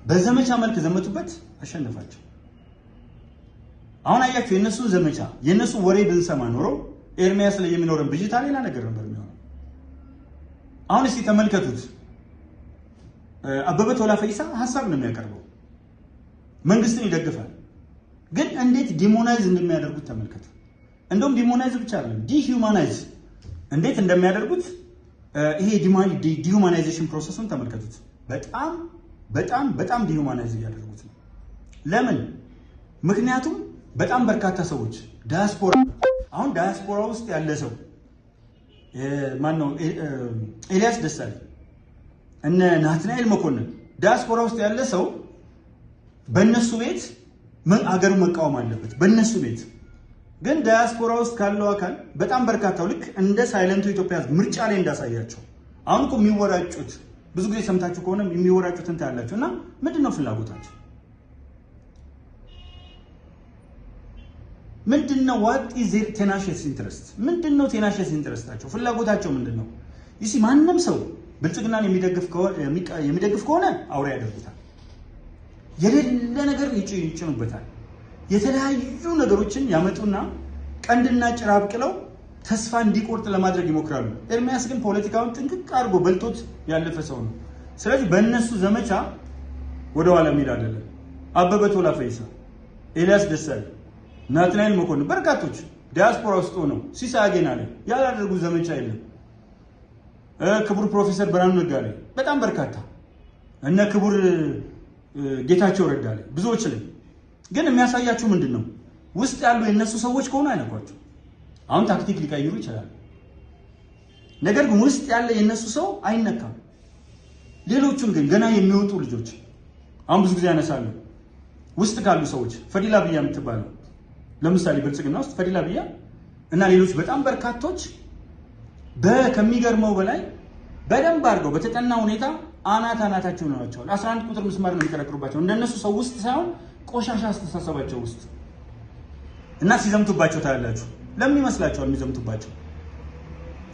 በዘመቻ መልክ ዘመቱበት፣ አሸነፋቸው። አሁን አያችሁ የነሱን ዘመቻ የነሱ ወሬ ብንሰማ ኖሮ ኤርሚያስ ላይ የሚኖረን ብዥታ ሌላ ነገር ነበር የሚሆነው። አሁን እስቲ ተመልከቱት። አበበ ቶላ ፈይሳ ሐሳብ ነው የሚያቀርበው፣ መንግስትን ይደግፋል። ግን እንዴት ዲሞናይዝ እንደሚያደርጉት ተመልከቱ። እንደውም ዲሞናይዝ ብቻ አይደለም ዲሂዩማናይዝ እንዴት እንደሚያደርጉት ይሄ ዲሁማናይዜሽን ፕሮሰሱን ተመልከቱት። በጣም ዲሁማናይዝ እያደረጉት ነው። ለምን? ምክንያቱም በጣም በርካታ ሰዎች ዳያስፖራ፣ አሁን ዳያስፖራ ውስጥ ያለ ሰው ማነው? ኤልያስ ደሳለኝ፣ እነ ናትናኤል መኮንን ዳያስፖራ ውስጥ ያለ ሰው በእነሱ ቤት አገሩን መቃወም አለበት። በእነሱ ቤት ግን ዳያስፖራ ውስጥ ካለው አካል በጣም በርካታው ልክ እንደ ሳይለንቱ ኢትዮጵያ ምርጫ ላይ እንዳሳያቸው አሁን እኮ የሚወራጩት ብዙ ጊዜ ሰምታችሁ ከሆነ የሚወራጩትን ታያላችሁ። እና ምንድነው ፍላጎታቸው? ምንድነው? ዋት ኢዝ ዜር ቴናሽስ ኢንትረስት? ምንድነው ቴናሽስ ኢንትረስታቸው? ፍላጎታቸው ምንድነው? ይሲ ማንም ሰው ብልጽግናን የሚደግፍ ከሆነ አውሬ ያደርጉታል። የሌለ ነገር ይጭኑበታል። የተለያዩ ነገሮችን ያመጡና ቀንድና ጭራ አብቅለው ተስፋ እንዲቆርጥ ለማድረግ ይሞክራሉ። ኤርሚያስ ግን ፖለቲካውን ጥንቅቅ አድርጎ በልቶት ያለፈ ሰው ነው። ስለዚህ በእነሱ ዘመቻ ወደኋላ የሚል አይደለም። አበበ ቶላ ፈይሳ፣ ኤልያስ ደሳለኝ፣ ናትናኤል መኮንን በርካቶች ዲያስፖራ ውስጥ ሆነው ሲሳይ አጌና ላይ ያላደረጉ ዘመቻ የለም። ክቡር ፕሮፌሰር ብርሃኑ ነጋ ላይ በጣም በርካታ እነ ክቡር ጌታቸው ረዳ ላይ ብዙዎች ላይ ግን የሚያሳያችሁ ምንድነው? ውስጥ ያሉ የነሱ ሰዎች ከሆነ አይነኳቸው። አሁን ታክቲክ ሊቀይሩ ይችላል። ነገር ግን ውስጥ ያለ የነሱ ሰው አይነካም። ሌሎቹን ግን ገና የሚወጡ ልጆች አሁን ብዙ ጊዜ ያነሳሉ። ውስጥ ካሉ ሰዎች ፈዲላ ብያ የምትባለው ለምሳሌ ብልጽግና ውስጥ ፈዲላ ብያ እና ሌሎች በጣም በርካቶች ከሚገርመው በላይ በደንብ አድርገው በተጠና ሁኔታ አናታቸው ነው ያቻው 11 ቁጥር ምስማር ነው የሚከራከሩባቸው። እንደነሱ ሰው ውስጥ ሳይሆን ቆሻሻ አስተሳሰባቸው ውስጥ እና ሲዘምቱባቸው ታያላችሁ። ለምን ይመስላችኋል የሚዘምቱባቸው?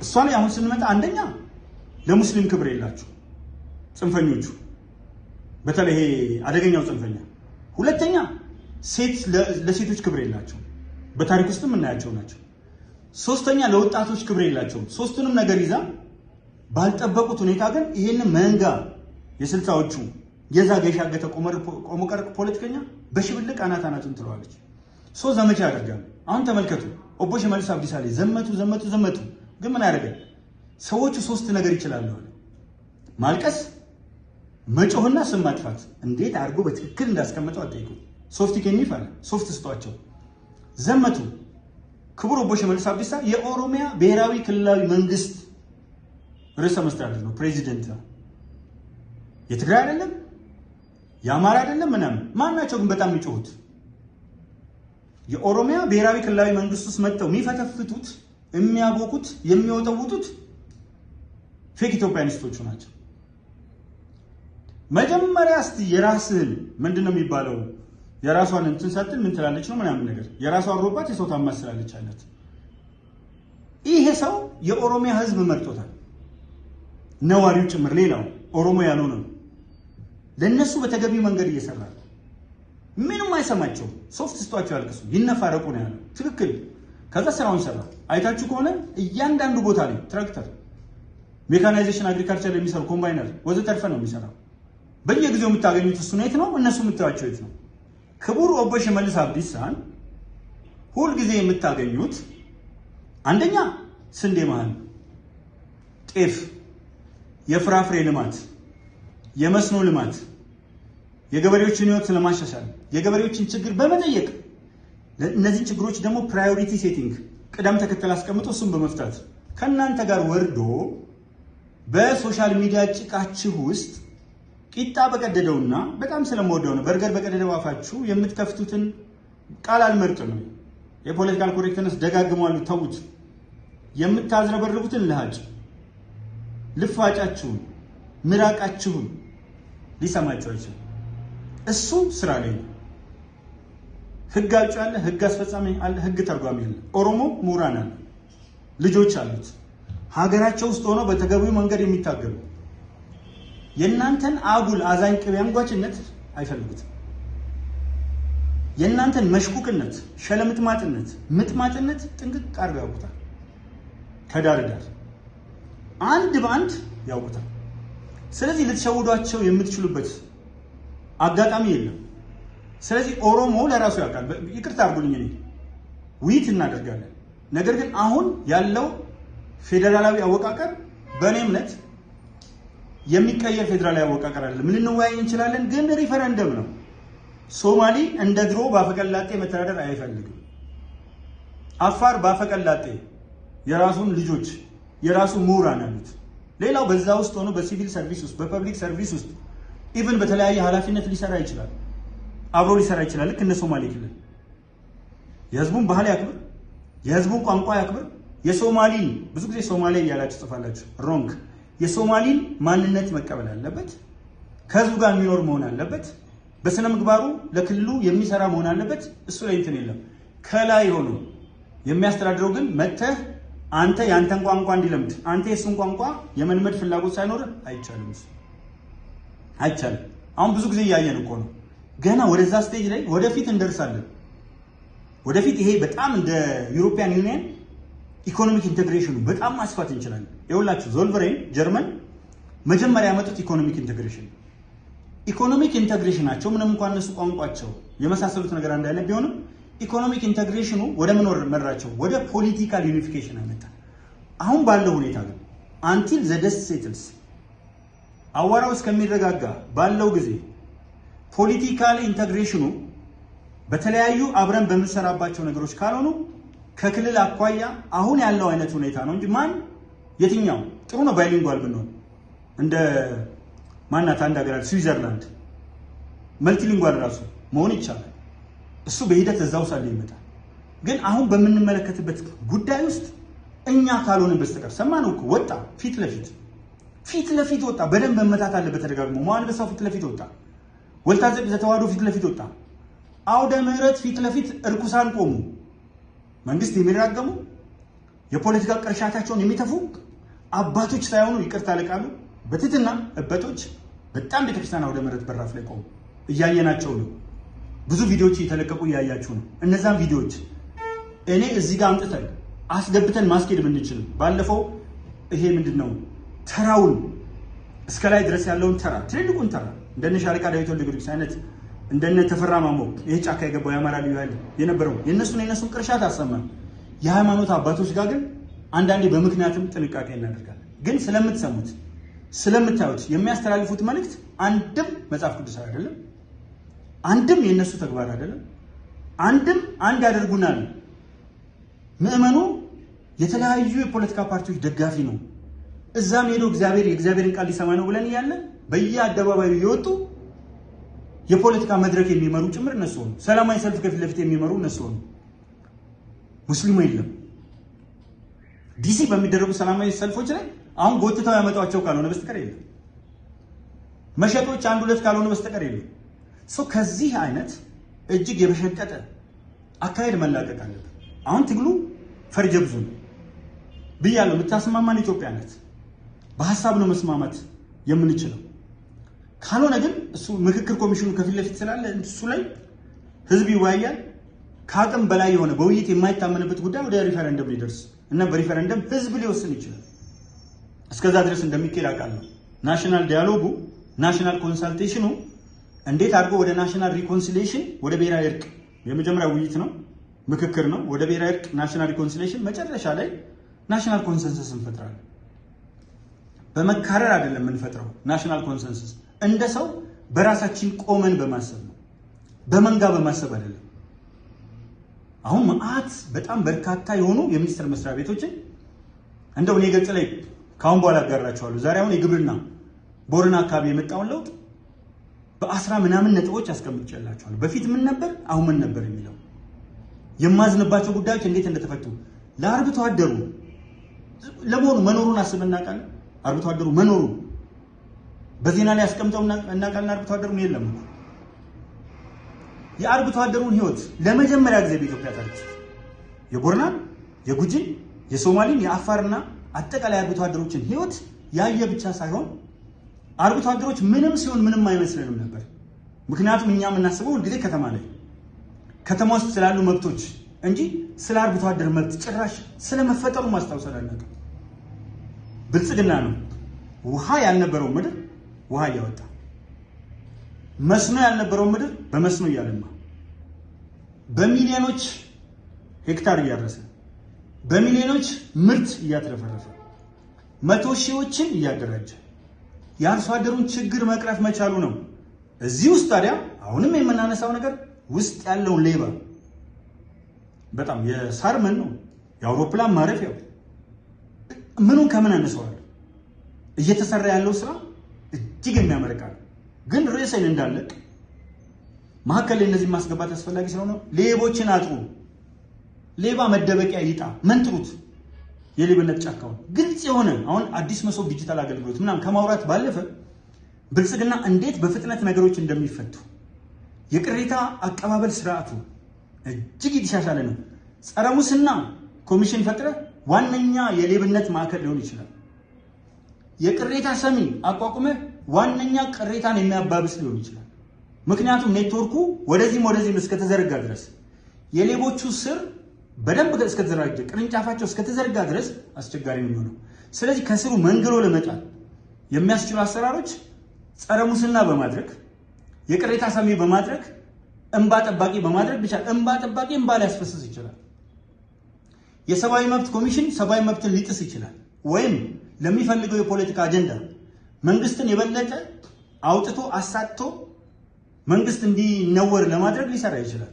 እሷ ላይ አሁን ስንመጣ አንደኛ ለሙስሊም ክብር የላችሁ ጽንፈኞቹ፣ በተለይ አደገኛው ጽንፈኛ። ሁለተኛ ለሴቶች ክብር የላቸው፣ በታሪክ ውስጥ የምናያቸው ናቸው። ሶስተኛ ለወጣቶች ክብር የላቸው። ሶስቱንም ነገር ይዛ ባልጠበቁት ሁኔታ ግን ይሄንን መንጋ የስልሳዎቹ የዛገ የሻገተ ቆሞቀርቅ ፖለቲከኛ በሽብልቅ አናቱን ትለዋለች። ዘመቻ ያደርጋል። አሁን ተመልከቱ፣ ኦቦ ሽመልስ አብዲሳ ላይ ዘመቱ። ግን ምን ያደርጋል? ሰዎቹ ሶስት ነገር ይችላሉ አለ። ማልቀስ፣ መጮህና ስም ማጥፋት። እንዴት አድርጎ በትክክል እንዳስቀመጠው አጠይቁ። ሶፍት ኬኒፍ አለ። ሶፍት ስጧቸው። ዘመቱ። ክቡር ኦቦ ሽመልስ አብዲሳ የኦሮሚያ ብሔራዊ ክልላዊ መንግስት ርዕሰ መስተዳድር ነው፣ ፕሬዚደንት ነው። የትግራይ አይደለም፣ የአማራ አይደለም ምናምን። ማናቸው ግን በጣም የሚጮሁት? የኦሮሚያ ብሔራዊ ክልላዊ መንግስት ውስጥ መጥተው የሚፈተፍቱት፣ የሚያቦኩት፣ የሚወጠውጡት ፌክ ኢትዮጵያኒስቶቹ ናቸው። መጀመሪያ እስቲ የራስህን ምንድነው የሚባለው? የራሷን እንትን ሰጥን ምን ትላለች ነው ምናምን ነገር የራሷን ሮባት የሰው ታማስላለች አይነት። ይሄ ሰው የኦሮሚያ ህዝብ መርጦታል፣ ነዋሪው ጭምር፣ ሌላው ኦሮሞ ያልሆነ ነው። ለነሱ በተገቢ መንገድ እየሰራ ምንም አይሰማቸው። ሶፍት ስጧቸው፣ ያልቅሱ፣ ይነፋረቁ ነው ያለው። ትክክል። ከዛ ስራውን ሰራ። አይታችሁ ከሆነ እያንዳንዱ ቦታ ላይ ትራክተር፣ ሜካናይዜሽን፣ አግሪካልቸር የሚሰሩ ኮምባይነር ወዘተርፈ ነው የሚሰራው። በየጊዜው የምታገኙት እሱ ነው። የት ነው እነሱ የምታዩቸው የት ነው? ክቡር ኦቦ ሽመልስ አብዲሳን ሁልጊዜ የምታገኙት አንደኛ ስንዴ መሃል፣ ጤፍ፣ የፍራፍሬ ልማት፣ የመስኖ ልማት፣ የገበሬዎችን ህይወት ለማሻሻል የገበሬዎችን ችግር በመጠየቅ እነዚህ ችግሮች ደግሞ ፕራዮሪቲ ሴቲንግ ቅደም ተከተል አስቀምጦ እሱን በመፍታት ከእናንተ ጋር ወርዶ በሶሻል ሚዲያ ጭቃችሁ ውስጥ ቂጣ በቀደደውና በጣም ስለምወደው ነው በርገር በቀደደው አፋችሁ የምትከፍቱትን ቃል አልመርጥም። የፖለቲካል ኮሬክትነስ ደጋግመዋል፣ ተውት። የምታዝረበርቡትን ልሃጭ ልፋጫችሁን ምራቃችሁን ሊሰማችሁ አይችልም። እሱ ስራ ላይ ነው። ህግ አውጪ አለ፣ ህግ አስፈጻሚ አለ፣ ህግ ተርጓሚ አለ። ኦሮሞ ምሁራን አለ፣ ልጆች አሉት፣ ሀገራቸው ውስጥ ሆነው በተገቢው መንገድ የሚታገሉ የእናንተን አጉል አዛኝ ቅቤ አንጓችነት አይፈልጉትም። የእናንተን መሽኩክነት፣ ሸለምጥማጥነት፣ ምጥማጥነት ጥንቅቅ አድርገው ያውቁታል። ከዳር ዳር አንድ በአንድ ያውቁታል። ስለዚህ ልትሸውዷቸው የምትችሉበት አጋጣሚ የለም። ስለዚህ ኦሮሞ ለራሱ ያውቃል። ይቅርታ አድርጉልኝ፣ እኔ ውይይት እናደርጋለን። ነገር ግን አሁን ያለው ፌዴራላዊ አወቃቀር በእኔ እምነት የሚቀየር ፌዴራላዊ አወቃቀር አይደለም። ልንወያይ እንችላለን፣ ግን ሪፈረንደም ነው። ሶማሊ እንደ ድሮ ባፈቀላጤ መተዳደር አይፈልግም። አፋር ባፈቀላጤ የራሱን ልጆች የራሱ ምሁራን አሉት። ሌላው በዛ ውስጥ ሆኖ በሲቪል ሰርቪስ ውስጥ በፐብሊክ ሰርቪስ ውስጥ ኢቭን በተለያየ ኃላፊነት ሊሰራ ይችላል፣ አብሮ ሊሰራ ይችላል። ልክ እንደ ሶማሌ ክልል የህዝቡን ባህል ያክብር፣ የህዝቡን ቋንቋ ያክብር። የሶማሊን ብዙ ጊዜ ሶማሌ እያላችሁ ጽፋላችሁ፣ ሮንግ። የሶማሊን ማንነት መቀበል አለበት። ከህዝቡ ጋር የሚኖር መሆን አለበት። በስነ ምግባሩ ለክልሉ የሚሰራ መሆን አለበት። እሱ ላይ እንትን የለም። ከላይ ሆኖ የሚያስተዳድረው ግን መተህ አንተ ያንተን ቋንቋ እንዲለምድ አንተ የሱን ቋንቋ የመልመድ ፍላጎት ሳይኖር አይቻልም። አይቻልም። አሁን ብዙ ጊዜ እያየን እኮ ነው። ገና ወደዛ ስቴጅ ላይ ወደፊት እንደርሳለን። ወደፊት ይሄ በጣም እንደ ዩሮፒያን ዩኒየን ኢኮኖሚክ ኢንቴግሬሽኑ በጣም ማስፋት እንችላለን። ይኸውላችሁ ዞልቨሬን ጀርመን መጀመሪያ ያመጡት ኢኮኖሚክ ኢንቴግሬሽን ኢኮኖሚክ ኢንቴግሬሽናቸው ምንም እንኳን እነሱ ቋንቋቸው የመሳሰሉት ነገር አንድ አይነት ቢሆንም ኢኮኖሚክ ኢንቴግሬሽኑ ወደ ምን መራቸው? ወደ ፖለቲካል ዩኒፊኬሽን አመጣ። አሁን ባለው ሁኔታ ግን አንቲል ዘ ደስት ሴትልስ አዋራው እስከሚረጋጋ ባለው ጊዜ ፖለቲካል ኢንቴግሬሽኑ በተለያዩ አብረን በምንሰራባቸው ነገሮች ካልሆኑ ከክልል አኳያ አሁን ያለው አይነት ሁኔታ ነው እንጂ ማን የትኛው ጥሩ ነው ባይሊንጓል ብንሆን እንደ ማናት አንድ ሀገር ስዊዘርላንድ መልቲሊንጓል ራሱ መሆን ይቻላል። እሱ በሂደት እዛው ሳለ ይመጣል። ግን አሁን በምንመለከትበት ጉዳይ ውስጥ እኛ ካልሆነ በስተቀር ሰማነው እኮ ወጣ፣ ፊት ለፊት ወጣ። በደንብ መመታት አለበት ተደጋግሞ። መዋል በሰው ፊት ለፊት ወጣ። ወልታ ዘተዋዶ ፊት ለፊት ወጣ። አውደ ምህረት ፊት ለፊት እርኩሳን ቆሙ። መንግስት የሚራገሙ የፖለቲካ ቅርሻታቸውን የሚተፉ አባቶች ሳይሆኑ ይቅርታ ለቃሉ በትትና እበቶች በጣም ቤተክርስቲያን ወደ ምሕረት በራፍ ላይ ቆሙ። እያየናቸው ነው። ብዙ ቪዲዮዎች እየተለቀቁ እያያችሁ ነው። እነዛን ቪዲዮዎች እኔ እዚህ ጋር አምጥተን አስገብተን ማስኬድ ብንችል ባለፈው ይሄ ምንድነው ተራውን እስከ ላይ ድረስ ያለውን ተራ ትልቁን ተራ እንደነ ሻለቃ ዳዊት ወልደ ጊዮርጊስ አይነት እንደነ ተፈራ ማሞ ይሄ ጫካ የገባው የአማራ ልዩ ኃይል የነበረው የነሱን ቅርሻት አሰማን። የሃይማኖት አባቶች ጋር ግን አንዳንዴ በምክንያትም ጥንቃቄ እናደርጋለን። ግን ስለምትሰሙት ስለምታዩት የሚያስተላልፉት መልእክት አንድም መጽሐፍ ቅዱሳዊ አይደለም፣ አንድም የነሱ ተግባር አይደለም፣ አንድም አንድ ያደርጉናል። ምዕመኑ የተለያዩ የፖለቲካ ፓርቲዎች ደጋፊ ነው። እዛም ሄዶ የእግዚአብሔርን ቃል ሊሰማ ነው ብለን እያለን በየአደባባዩ የወጡ የፖለቲካ መድረክ የሚመሩ ጭምር እነሱ ሆኑ። ሰላማዊ ሰልፍ ከፊት ለፊት የሚመሩ እነሱ ሆኑ። ሙስሊሙ የለም። ዲሲ በሚደረጉ ሰላማዊ ሰልፎች ላይ አሁን ጎትተው ያመጣቸው ካልሆነ በስተቀር የለም። መሸጦች አንድ ሁለት ካልሆነ በስተቀር የለም። ከዚህ አይነት እጅግ የበሸቀጠ አካሄድ መላቀቅ አለበት። አሁን ትግሉ ፈርጀ ብዙ ነው ብያለሁ። የምታስማማን ኢትዮጵያ ናት። በሀሳብ ነው መስማማት የምንችለው። ካልሆነ ግን እሱ ምክክር ኮሚሽኑ ከፊት ለፊት ስላለ እሱ ላይ ህዝብ ይወያያል። ከአቅም በላይ የሆነ በውይይት የማይታመንበት ጉዳይ ወደ ሪፈረንደም ሊደርስ እና በሪፈረንደም ህዝብ ሊወስን ይችላል። እስከዛ ድረስ እንደሚካሄድ አውቃለሁ። ናሽናል ዲያሎጉ ናሽናል ኮንሳልቴሽኑ እንዴት አድርጎ ወደ ናሽናል ሪኮንሲሊዬሽን ወደ ብሔራዊ እርቅ የመጀመሪያ ውይይት ነው፣ ምክክር ነው። ወደ ብሔራዊ እርቅ ናሽናል ሪኮንሲሊዬሽን መጨረሻ ላይ ናሽናል ኮንሰንሰስ እንፈጥራለን። በመካረር አይደለም የምንፈጥረው ናሽናል ኮንሰንሰስ፣ እንደ ሰው በራሳችን ቆመን በማሰብ ነው፣ በመንጋ በማሰብ አይደለም። አሁን መዓት በጣም በርካታ የሆኑ የሚኒስቴር መስሪያ ቤቶችን እንደው እኔ ገጽ ላይ ካሁን በኋላ አጋራቸዋለሁ። ዛሬ አሁን የግብርና ቦረና አካባቢ የመጣውን ለውጥ በ10 ምናምን ነጥቦች አስቀምጬላቸዋለሁ። በፊት ምን ነበር፣ አሁን ምን ነበር የሚለው የማዝንባቸው ጉዳዮች እንዴት እንደተፈቱ ለአርብቶ አደሩ ለመሆኑ መኖሩን አስበን እናውቃለን። አርብቶ አደሩ መኖሩ በዜና ላይ አስቀምጠው እናውቃለን። አርብቶ አደሩን የለም። የአርብቶ አደሩን ህይወት ለመጀመሪያ ጊዜ በኢትዮጵያ ታሪክ የቦረናን፣ የጉጂን፣ የሶማሊን፣ የአፋርና አጠቃላይ አርብቶ አደሮችን ህይወት ያየ ብቻ ሳይሆን አርብቶ አደሮች ምንም ሲሆን ምንም አይመስልንም ነበር። ምክንያቱም እኛ የምናስበው ሁልጊዜ ከተማ ላይ ከተማ ውስጥ ስላሉ መብቶች እንጂ ስለ አርብቶ አደር መብት ጭራሽ ስለመፈጠሩ ማስታወስ አለብን። ብልጽግና ነው ውሃ ያልነበረው ምድር ውሃ እያወጣ፣ መስኖ ያልነበረው ምድር በመስኖ እያለማ፣ በሚሊዮኖች ሄክታር እያረሰ፣ በሚሊዮኖች ምርት እያትረፈረፈ፣ 100 ሺዎችን እያደራጀ የአርሶ አደሩን ችግር መቅረፍ መቻሉ ነው። እዚህ ውስጥ ታዲያ አሁንም የምናነሳው ነገር ውስጥ ያለውን ሌባ በጣም የሳር መኖ ነው፣ የአውሮፕላን ማረፊያው ምኑን ከምን አነሳዋል? እየተሰራ ያለው ስራ እጅግ የሚያመረቃ ነው። ግን ርዕሴን እንዳለቅ መሀከል ላይ እነዚህ ማስገባት አስፈላጊ ስለሆነ ሌቦችን አጥሩ። ሌባ መደበቂያ ይጣ፣ መንጥሩት። የሌብነት ጫካውን ግልጽ የሆነ አሁን አዲስ መሶብ ዲጂታል አገልግሎት ምናምን ከማውራት ባለፈ ብልጽግና እንዴት በፍጥነት ነገሮች እንደሚፈቱ የቅሬታ አቀባበል ስርዓቱ እጅግ የተሻሻለ ነው። ጸረ ሙስና ኮሚሽን ፈጥረ ዋነኛ የሌብነት ማዕከል ሊሆን ይችላል። የቅሬታ ሰሚ አቋቁመ ዋነኛ ቅሬታን የሚያባብስ ሊሆን ይችላል። ምክንያቱም ኔትወርኩ ወደዚህም እስከተዘረጋ ድረስ የሌቦቹ ስር በደንብ እስከተዘራጀ ቅርንጫፋቸው እስከተዘረጋ ድረስ አስቸጋሪ ነው የሚሆነው። ስለዚህ ከስሩ መንግሎ ለመጣል የሚያስችሉ አሰራሮች ጸረ ሙስና በማድረግ የቅሬታ ሰሚ በማድረግ እንባ ጠባቂ በማድረግ ብቻ እንባ ጠባቂ እንባ ሊያስፈስስ ይችላል። የሰብአዊ መብት ኮሚሽን ሰብአዊ መብትን ሊጥስ ይችላል። ወይም ለሚፈልገው የፖለቲካ አጀንዳ መንግስትን የበለጠ አውጥቶ አሳጥቶ መንግስት እንዲነወር ለማድረግ ሊሰራ ይችላል።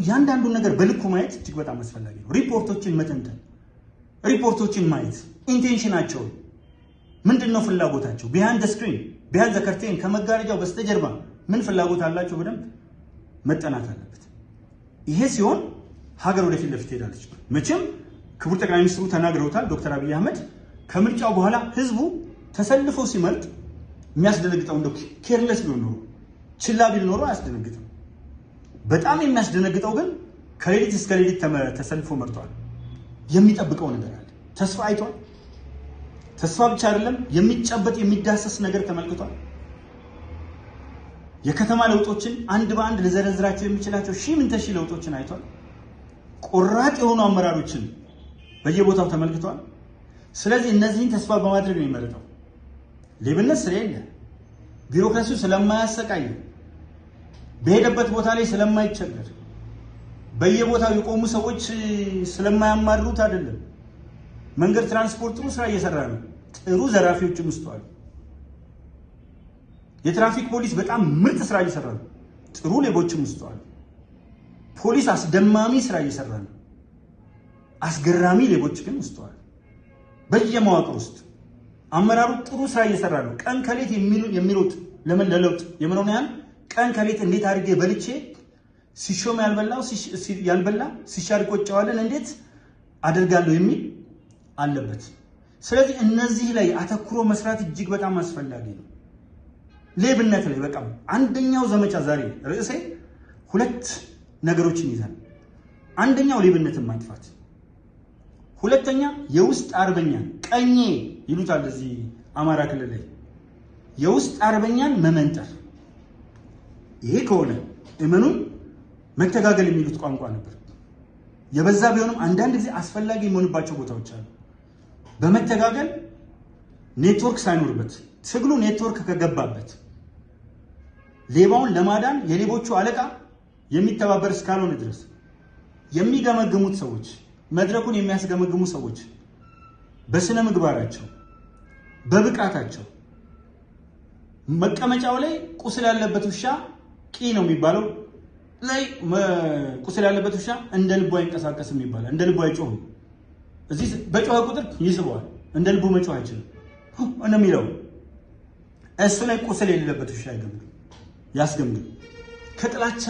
ያንዳንዱን ነገር በልኩ ማየት እጅግ በጣም አስፈላጊ ነው። ሪፖርቶችን መተንተን፣ ሪፖርቶችን ማየት፣ ኢንቴንሽናቸው ምንድነው፣ ፍላጎታቸው ቢሃይንድ ስክሪን ቢሃይንድ ዘ ከርቴን ከመጋረጃው በስተጀርባ ምን ፍላጎት አላቸው በደንብ መጠናት አለበት። ይሄ ሲሆን ሀገር ወደፊት ለፊት ሄዳለች። መቼም ክቡር ጠቅላይ ሚኒስትሩ ተናግረውታል። ዶክተር አብይ አህመድ ከምርጫው በኋላ ህዝቡ ተሰልፎ ሲመርጥ የሚያስደነግጠው እንደው ኬርለስ ቢሆን ኖሮ ችላ ቢል ኖሮ አያስደነግጥም። በጣም የሚያስደነግጠው ግን ከሌሊት እስከ ሌሊት ተሰልፎ መርቷል። የሚጠብቀው ነገር አለ። ተስፋ አይቷል። ተስፋ ብቻ አይደለም፣ የሚጨበጥ የሚዳሰስ ነገር ተመልክቷል። የከተማ ለውጦችን አንድ በአንድ ልዘረዝራቸው የሚችላቸው ሺህ ለውጦችን አይቷል። ቆራጥ የሆኑ አመራሮችን በየቦታው ተመልክቷል። ስለዚህ እነዚህን ተስፋ በማድረግ ነው የሚመረጠው። ሌብነት ስለሌለ፣ ቢሮክራሲው ስለማያሰቃይ፣ በሄደበት ቦታ ላይ ስለማይቸገር፣ በየቦታው የቆሙ ሰዎች ስለማያማሩት አይደለም። መንገድ ትራንስፖርት ጥሩ ስራ እየሰራ ነው። ጥሩ ዘራፊዎችም ውስጥ አሉ። የትራፊክ ፖሊስ በጣም ምርጥ ስራ እየሰራ ነው። ጥሩ ሌቦችም ውስጥ አሉ። ፖሊስ አስደማሚ ስራ እየሰራ ነው። አስገራሚ ሌቦች ግን ውስጥ አሉ። በየመዋቅር ውስጥ አመራሩ ጥሩ ስራ እየሰራ ነው። ቀን ከሌት የሚሮጥ ለለውጥ የምንሆነ ያን ቀን ከሌት እንዴት አድርጌ በልቼ ሲሾም ያልበላ ሲሻር ቆጨዋለን እንዴት አደርጋለሁ የሚል አለበት። ስለዚህ እነዚህ ላይ አተኩሮ መስራት እጅግ በጣም አስፈላጊ ነው። ሌብነት ላይ በቃ አንደኛው ዘመቻ ዛሬ ርዕሴ ሁለት ነገሮችን ይዛል። አንደኛው ሌብነትን ማጥፋት፣ ሁለተኛ የውስጥ አርበኛን ቀኜ ይሉታል እዚህ አማራ ክልል ላይ የውስጥ አርበኛን መመንጠር። ይሄ ከሆነ እመኑን መተጋገል የሚሉት ቋንቋ ነበር። የበዛ ቢሆንም አንዳንድ ጊዜ አስፈላጊ የሚሆንባቸው ቦታዎች አሉ። በመተጋገል ኔትወርክ ሳይኖርበት ትግሉ ኔትወርክ ከገባበት ሌባውን ለማዳን የሌቦቹ አለቃ የሚተባበር እስካልሆነ ድረስ የሚገመግሙት ሰዎች መድረኩን የሚያስገመግሙ ሰዎች በስነ ምግባራቸው በብቃታቸው መቀመጫው ላይ ቁስል ያለበት ውሻ ቂ ነው የሚባለው ላይ ቁስል ያለበት ውሻ እንደ ልቡ አይንቀሳቀስም ይባላል። እንደ ልቡ አይጮህም። እዚህ በጮኸ ቁጥር ይስበዋል። እንደ ልቡ መጮህ አይችልም ነው የሚለው። እሱ ላይ ቁስል የሌለበት ውሻ ያስገምግም። ከጥላቻ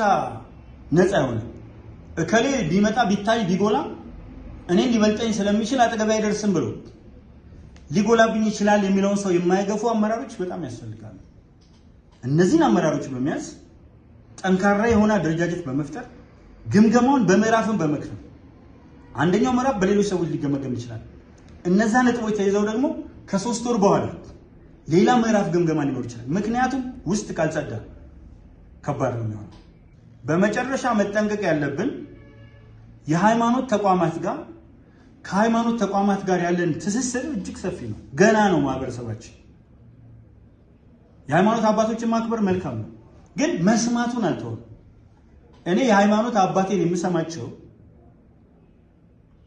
ነፃ የሆነ እከሌ ቢመጣ ቢታይ ቢጎላ እኔን ሊበልጠኝ ስለሚችል አጠገቤ አይደርስም ብሎ ሊጎላብኝ ይችላል የሚለውን ሰው የማይገፉ አመራሮች በጣም ያስፈልጋሉ። እነዚህን አመራሮች በመያዝ ጠንካራ የሆነ አደረጃጀት በመፍጠር ግምገማውን በምዕራፍን በመክፈል አንደኛው ምዕራፍ በሌሎች ሰዎች ሊገመገም ይችላል። እነዛ ነጥቦች ተይዘው ደግሞ ከ3 ወር በኋላ ሌላ ምዕራፍ ግምገማ ሊኖር ይችላል። ምክንያቱም ውስጥ ካልጸዳ ከባድ ነው የሚሆነው። በመጨረሻ መጠንቀቅ ያለብን የሃይማኖት ተቋማት ጋር ከሃይማኖት ተቋማት ጋር ያለን ትስስር እጅግ ሰፊ ነው። ገና ነው ማህበረሰባችን። የሃይማኖት አባቶችን ማክበር መልካም ነው፣ ግን መስማቱን አልተውም። እኔ የሃይማኖት አባቴን የምሰማቸው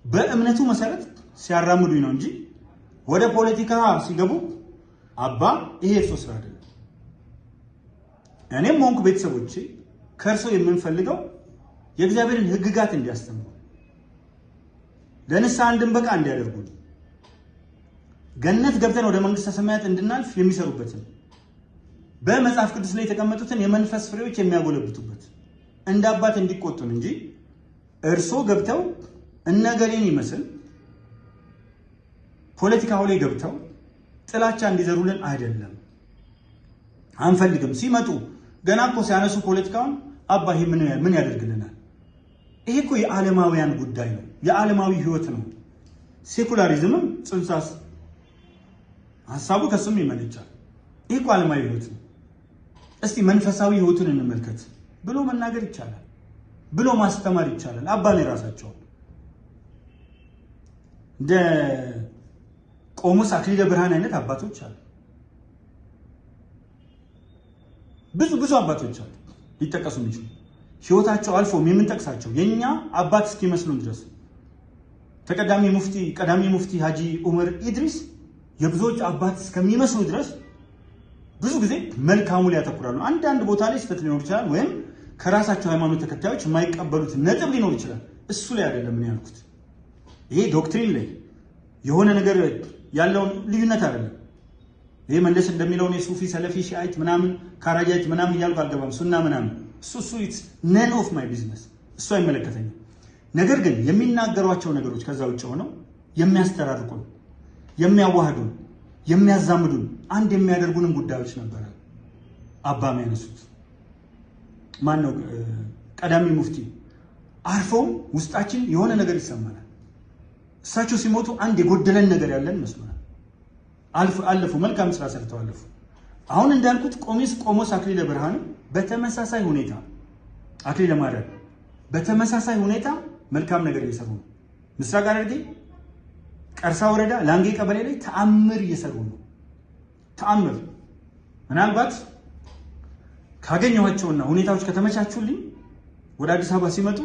በእምነቱ መሰረት ሲያራምዱኝ ነው እንጂ ወደ ፖለቲካ ሲገቡ አባ ይሄ እርሶ ስራ አይደለም። እኔም ሆንኩ ቤተሰቦቼ ከእርሶ የምንፈልገው የእግዚአብሔርን ሕግጋት እንዲያስተምሩ፣ ለንስሐ እንድንበቃ እንዲያደርጉ፣ ገነት ገብተን ወደ መንግስተ ሰማያት እንድናልፍ የሚሰሩበትን በመጽሐፍ ቅዱስ ላይ የተቀመጡትን የመንፈስ ፍሬዎች የሚያጎለብቱበት እንደ አባት እንዲቆጡን እንጂ እርሶ ገብተው እነገሌን ይመስል ፖለቲካው ላይ ገብተው ጥላቻ እንዲዘሩልን አይደለም፣ አንፈልግም። ሲመጡ ገና እኮ ሲያነሱ ፖለቲካውን አባ ይሄ ምን ያደርግልናል? ይሄ እኮ የዓለማውያን ጉዳይ ነው፣ የዓለማዊ ህይወት ነው። ሴኩላሪዝምም ጽንሳስ ሐሳቡ ከሱም ይመነጫል። ይሄ እኮ ዓለማዊ ህይወት ነው። እስቲ መንፈሳዊ ህይወቱን እንመልከት ብሎ መናገር ይቻላል፣ ብሎ ማስተማር ይቻላል። አባ ነው ራሳቸው እንደ ቆሞስ አክሊለ ብርሃን አይነት አባቶች አሉ። ብዙ አባቶች አሉ ሊጠቀሱ የሚችሉ ህይወታቸው አልፎም የምንጠቅሳቸው የኛ አባት እስኪመስሉን ድረስ ቀዳሚ ሙፍቲ ሀጂ ዑመር ኢድሪስ የብዙዎች አባት እስከሚመስሉ ድረስ ብዙ ጊዜ መልካሙ ላይ ያተኩራሉ። አንዳንድ ቦታ ላይ ስህተት ሊኖር ይችላል፣ ወይም ከራሳቸው ሃይማኖት ተከታዮች የማይቀበሉት ነጥብ ሊኖር ይችላል። እሱ ላይ አይደለም ምን ያልኩት። ይሄ ዶክትሪን ላይ የሆነ ነገር ያለውን ልዩነት አይደለም። ይሄ መለስ እንደሚለው ነው ሱፊ፣ ሰለፊ፣ ሺአይት ምናምን ካራጃይት ምናምን እያልኩ አልገባም። ሱና ምናምን እሱ ኢትስ ነን ኦፍ ማይ ቢዝነስ፣ እሱ አይመለከተኝም። ነገር ግን የሚናገሯቸው ነገሮች ከዛ ውጭ ሆነው የሚያስተራርቁን፣ የሚያዋህዱን፣ የሚያዛምዱን አንድ የሚያደርጉንን ጉዳዮች ነበረ አባ የሚያነሱት። ማን ነው ቀዳሚ ሙፍቲ አርፈው ውስጣችን የሆነ ነገር ይሰማናል። እሳቸው ሲሞቱ አንድ የጎደለን ነገር ያለን መስሎናል። አለፉ፣ መልካም ስራ ሰርተው አለፉ። አሁን እንዳልኩት ቆሞስ አክሊለ ብርሃን በተመሳሳይ ሁኔታ አክሊለ ማርያም በተመሳሳይ ሁኔታ መልካም ነገር እየሰሩ ነው። ምስራቅ ሐረርጌ ቀርሳ ወረዳ ላንጌ ቀበሌ ላይ ተአምር እየሰሩ ነው። ተአምር ምናልባት ካገኘኋቸውና ሁኔታዎች ከተመቻቹልኝ ወደ አዲስ አበባ ሲመጡ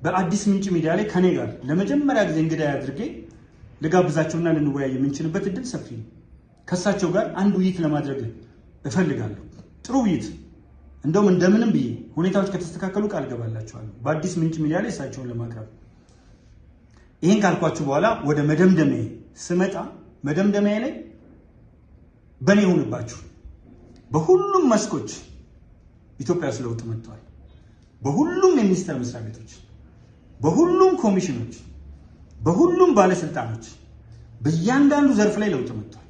በአዲስ ምንጭ ሚዲያ ላይ ከኔ ጋር ለመጀመሪያ ጊዜ እንግዳ አድርጌ ልጋብዛቸውና ልንወያይ የምንችልበት እድል ሰፊ ነው። ከሳቸው ጋር አንድ ውይይት ለማድረግ እፈልጋለሁ። ጥሩ ውይይት እንደውም እንደምንም ብዬ ሁኔታዎች ከተስተካከሉ ቃል ገባላቸዋለሁ በአዲስ ምንጭ ሚዲያ ላይ እሳቸውን ለማቅረብ። ይሄን ካልኳችሁ በኋላ ወደ መደምደሚያ ስመጣ መደምደሚያ ላይ በኔ ይሁንባችሁ በሁሉም መስኮች ኢትዮጵያ ውስጥ ለውጥ መጥቷል። በሁሉም የሚኒስቴር መስሪያ ቤቶች፣ በሁሉም ኮሚሽኖች፣ በሁሉም ባለስልጣኖች በእያንዳንዱ ዘርፍ ላይ ለውጥ መጥቷል።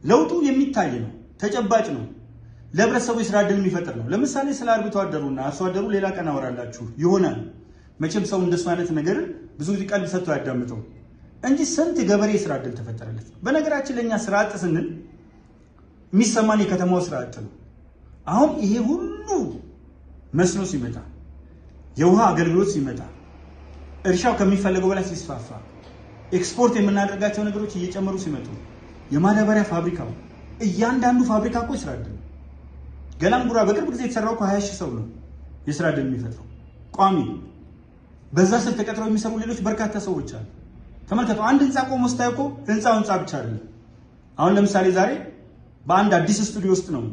ለውጡ የሚታይ ነው፣ ተጨባጭ ነው፣ ለህብረተሰቡ የስራ ዕድል የሚፈጥር ነው። ለምሳሌ ስለ አርብቶ አደሩና አርሶ አደሩ ሌላ ቀን አወራላችሁ ይሆናል። መቼም ሰው እንደሱ አይነት ነገር ብዙ ጊዜ ቀልብ ሰጥቶ ያዳምጠው እንጂ ስንት ገበሬ የስራ ዕድል ተፈጠረለት። በነገራችን ለኛ ስራ አጥ ስንል የሚሰማን የከተማው ስራ አጥ ነው። አሁን ይሄ ሁሉ መስኖ ሲመጣ፣ የውሃ አገልግሎት ሲመጣ፣ እርሻው ከሚፈለገው በላይ ሲስፋፋ፣ ኤክስፖርት የምናደርጋቸው ነገሮች እየጨመሩ ሲመጡ፣ የማዳበሪያ ፋብሪካው እያንዳንዱ ፋብሪካ እኮ የስራ ዕድል ነው። ገላንጉራ በቅርብ ጊዜ የተሰራው ከ20 ሺህ ሰው ነው የስራ ዕድል የሚፈጥረው ቋሚ። በዛ ስር ተቀጥረው የሚሰሩ ሌሎች በርካታ ሰዎች አሉ። ተመልከቱ፣ አንድ ህንፃ ቆሞ ስታዩ እኮ ህንፃው ህንፃ ብቻ አይደለም። አሁን ለምሳሌ ዛሬ በአንድ አዲስ ስቱዲዮ ውስጥ ነው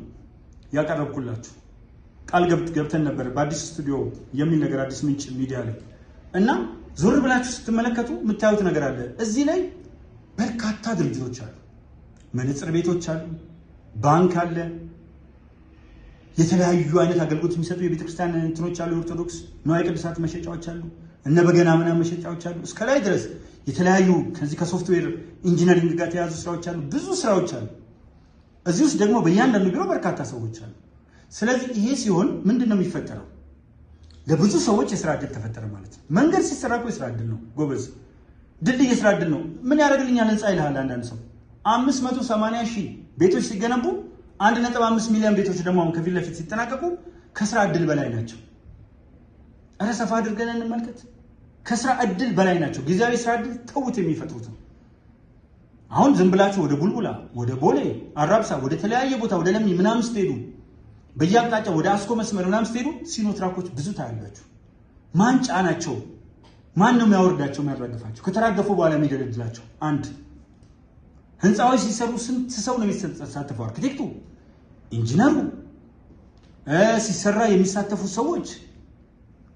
ያቀረብኩላችሁ። ቃል ገብተን ነበር በአዲስ ስቱዲዮ የሚል ነገር አዲስ ምንጭ ሚዲያ ላይ እና ዞር ብላችሁ ስትመለከቱ የምታዩት ነገር አለ። እዚህ ላይ በርካታ ድርጅቶች አሉ፣ መነጽር ቤቶች አሉ፣ ባንክ አለ፣ የተለያዩ አይነት አገልግሎት የሚሰጡ የቤተክርስቲያን እንትኖች አሉ፣ የኦርቶዶክስ ንዋየ ቅድሳት መሸጫዎች አሉ፣ እነ በገና ምናምን መሸጫዎች አሉ። እስከ ላይ ድረስ የተለያዩ ከዚህ ከሶፍትዌር ኢንጂነሪንግ ጋር የተያዙ ስራዎች አሉ፣ ብዙ ስራዎች አሉ። እዚህ ውስጥ ደግሞ በእያንዳንዱ ቢሮ በርካታ ሰዎች አሉ። ስለዚህ ይሄ ሲሆን ምንድን ነው የሚፈጠረው? ለብዙ ሰዎች የስራ ዕድል ተፈጠረ ማለት ነው። መንገድ ሲሰራ እኮ የስራ ዕድል ነው ጎበዝ፣ ድልድይ የስራ ዕድል ነው። ምን ያደርግልኛል ህንፃ ይልሃል አንዳንድ ሰው። 580 ሺህ ቤቶች ሲገነቡ 1.5 ሚሊዮን ቤቶች ደግሞ አሁን ከፊት ለፊት ሲጠናቀቁ ከስራ ዕድል በላይ ናቸው። እረ ሰፋ አድርገን እንመልከት። ከስራ ዕድል በላይ ናቸው። ጊዜያዊ ስራ ዕድል ተውት የሚፈጥሩት ነው። አሁን ዝም ብላችሁ ወደ ቡልቡላ፣ ወደ ቦሌ፣ አራብሳ፣ ወደ ተለያየ ቦታ ወደ ለሚ ምናምን ስትሄዱ በየአቅጣጫው ወደ አስኮ መስመር ምናምን ስትሄዱ ሲኖትራኮች ብዙ ታያላችሁ። ማን ጫናቸው? ማን ነው የሚያወርዳቸው የሚያራግፋቸው? ከተራገፉ በኋላ የሚደለድላቸው? አንድ ህንፃዎች ሲሰሩ ስንት ሰው ነው የሚሳተፈው? አርኪቴክቱ፣ ኢንጂነሩ፣ ሲሰራ የሚሳተፉ ሰዎች፣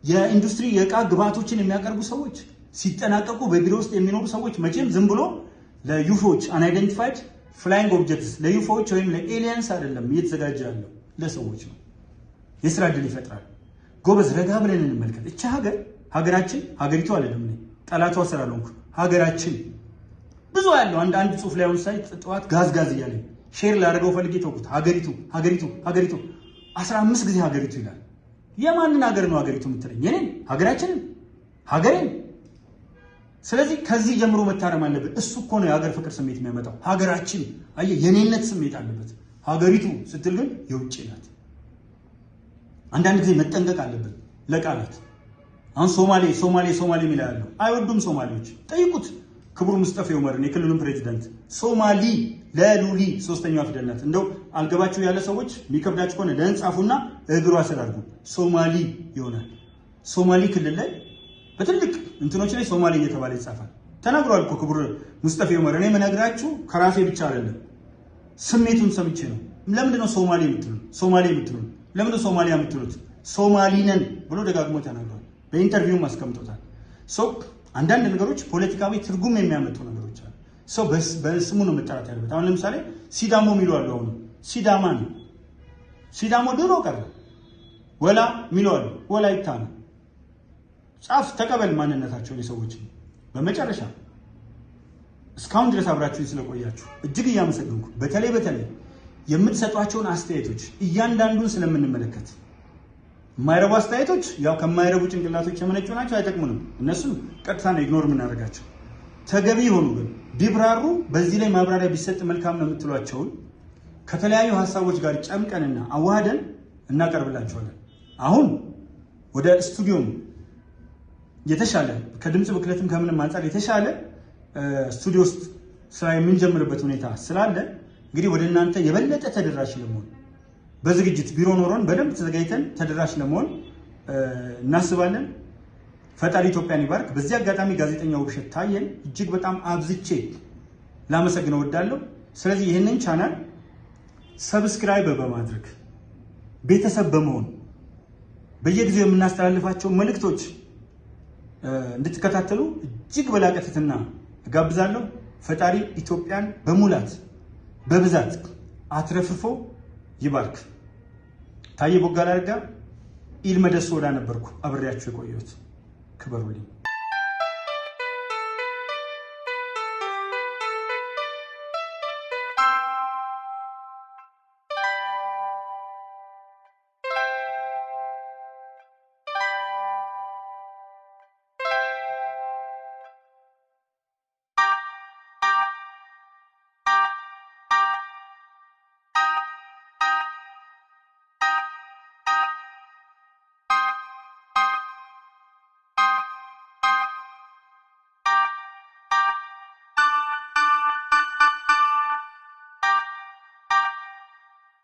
የኢንዱስትሪ የእቃ ግብዓቶችን የሚያቀርቡ ሰዎች፣ ሲጠናቀቁ በቢሮ ውስጥ የሚኖሩ ሰዎች። መቼም ዝም ብሎ ለዩፎዎች አንአይደንቲፋይድ ፍላይንግ ኦብጀክትስ ለዩፎዎች ወይም ለኤሊየንስ አይደለም እየተዘጋጀ ያለው ለሰዎች ነው። የስራ ዕድል ይፈጥራል። ጎበዝ ረጋ ብለን እንመልከት። እቺ ሀገራችን ሀገሪቱ አይደለም እኔ ጠላቷ ስላልሆንኩ ሀገራችን ብዙ ያለው አንድ ጽሁፍ ላይ አሁን ሳይ ጠዋት ጋዝ እያለኝ ሼር ላደርገው ፈልጌ ተውኩት። ሀገሪቱ 15 ጊዜ ሀገሪቱ ይላል። የማንን ሀገር ነው ሀገሪቱ የምትለኝ? የኔን ሀገሬን። ስለዚህ ከዚህ ጀምሮ መታረም አለብን። እሱ እኮ ነው የሀገር ፍቅር ስሜት የሚያመጣው። ሀገራችን አየህ የኔነት ስሜት አለበት። ሀገሪቱ ስትል ግን የውጭ ናት። አንዳንድ ጊዜ መጠንቀቅ አለብን ለቃላት። አሁን ሶማሌ የሚል ያለው አይወዱም ሶማሌዎች። ጠይቁት ክቡር ሙስጠፌ ዑመርን የክልሉን ፕሬዚዳንት። ሶማሊ ለሉሊ ሶስተኛዋ ፊደል ናት። እንደው አልገባችሁ ያለ ሰዎች የሚከብዳችሁ ከሆነ ለህንጻፉና እግሯ ስር አድርጉ ሶማሊ ይሆናል። ሶማሊ ክልል ላይ በትልቅ እንትኖች ላይ ሶማሌ እየተባለ ይጻፋል። ተናግሯል እኮ ክቡር ሙስጠፌ ዑመር። እኔ የምነግራችሁ ከራሴ ብቻ አይደለም ስሜቱን ሰምቼ ነው። ለምንድን ነው ሶማሌ የምትሉት? ለምንድን ነው ሶማሊያ የምትሉት? ሶማሊ ነን ብሎ ደጋግሞ ተናግሯል። በኢንተርቪውም አስቀምጦታል። አንዳንድ ነገሮች ፖለቲካዊ ትርጉም የሚያመጡ ነገሮች አሉ። ሰው በስሙ ነው መጠራት ያለበት። አሁን ለምሳሌ ሲዳሞ የሚሉ አሉ። አሁን ሲዳማ ነው። ሲዳሞ ድሮ ቀረ። ወላ የሚሉ አሉ። ወላይታ ነው። ጻፍ ተቀበል ማንነታቸውን የሰዎች። በመጨረሻ እስካሁን ድረስ አብራችሁ ስለቆያችሁ እጅግ እያመሰገንኩ፣ በተለይ የምትሰጧቸውን አስተያየቶች እያንዳንዱን ስለምንመለከት የማይረቡ አስተያየቶች ያው ከማይረቡ ጭንቅላቶች የመነጩ ናቸው፣ አይጠቅሙንም። እነሱም ቀጥታ ነው ኢግኖር የምናደርጋቸው። ተገቢ የሆኑ ግን ቢብራሩ በዚህ ላይ ማብራሪያ ቢሰጥ መልካም ነው የምትሏቸውን ከተለያዩ ሀሳቦች ጋር ጨምቀንና አዋህደን እናቀርብላቸዋለን። አሁን ወደ ስቱዲዮም የተሻለ ከድምጽ ብክለትም ከምንም አንጻር የተሻለ ስቱዲዮ ውስጥ ስራ የምንጀምርበት ሁኔታ ስላለ እንግዲህ ወደ እናንተ የበለጠ ተደራሽ ለመሆን በዝግጅት ቢሮ ኖሮን በደንብ ተዘጋጅተን ተደራሽ ለመሆን እናስባለን። ፈጣሪ ኢትዮጵያን ይባርክ። በዚህ አጋጣሚ ጋዜጠኛው ውብሸት ታየን እጅግ በጣም አብዝቼ ላመሰግነው እወዳለሁ። ስለዚህ ይህንን ቻናል ሰብስክራይብ በማድረግ ቤተሰብ በመሆን በየጊዜው የምናስተላልፋቸው መልእክቶች እንድትከታተሉ እጅግ በላቀ ትህትና እጋብዛለሁ። ፈጣሪ ኢትዮጵያን በሙላት በብዛት አትረፍርፎ ይባርክ። ታዬ ቦጋለ አረጋ ኢልመደስ ወዳ ነበርኩ አብሬያችሁ የቆየሁት። ክበሩልኝ።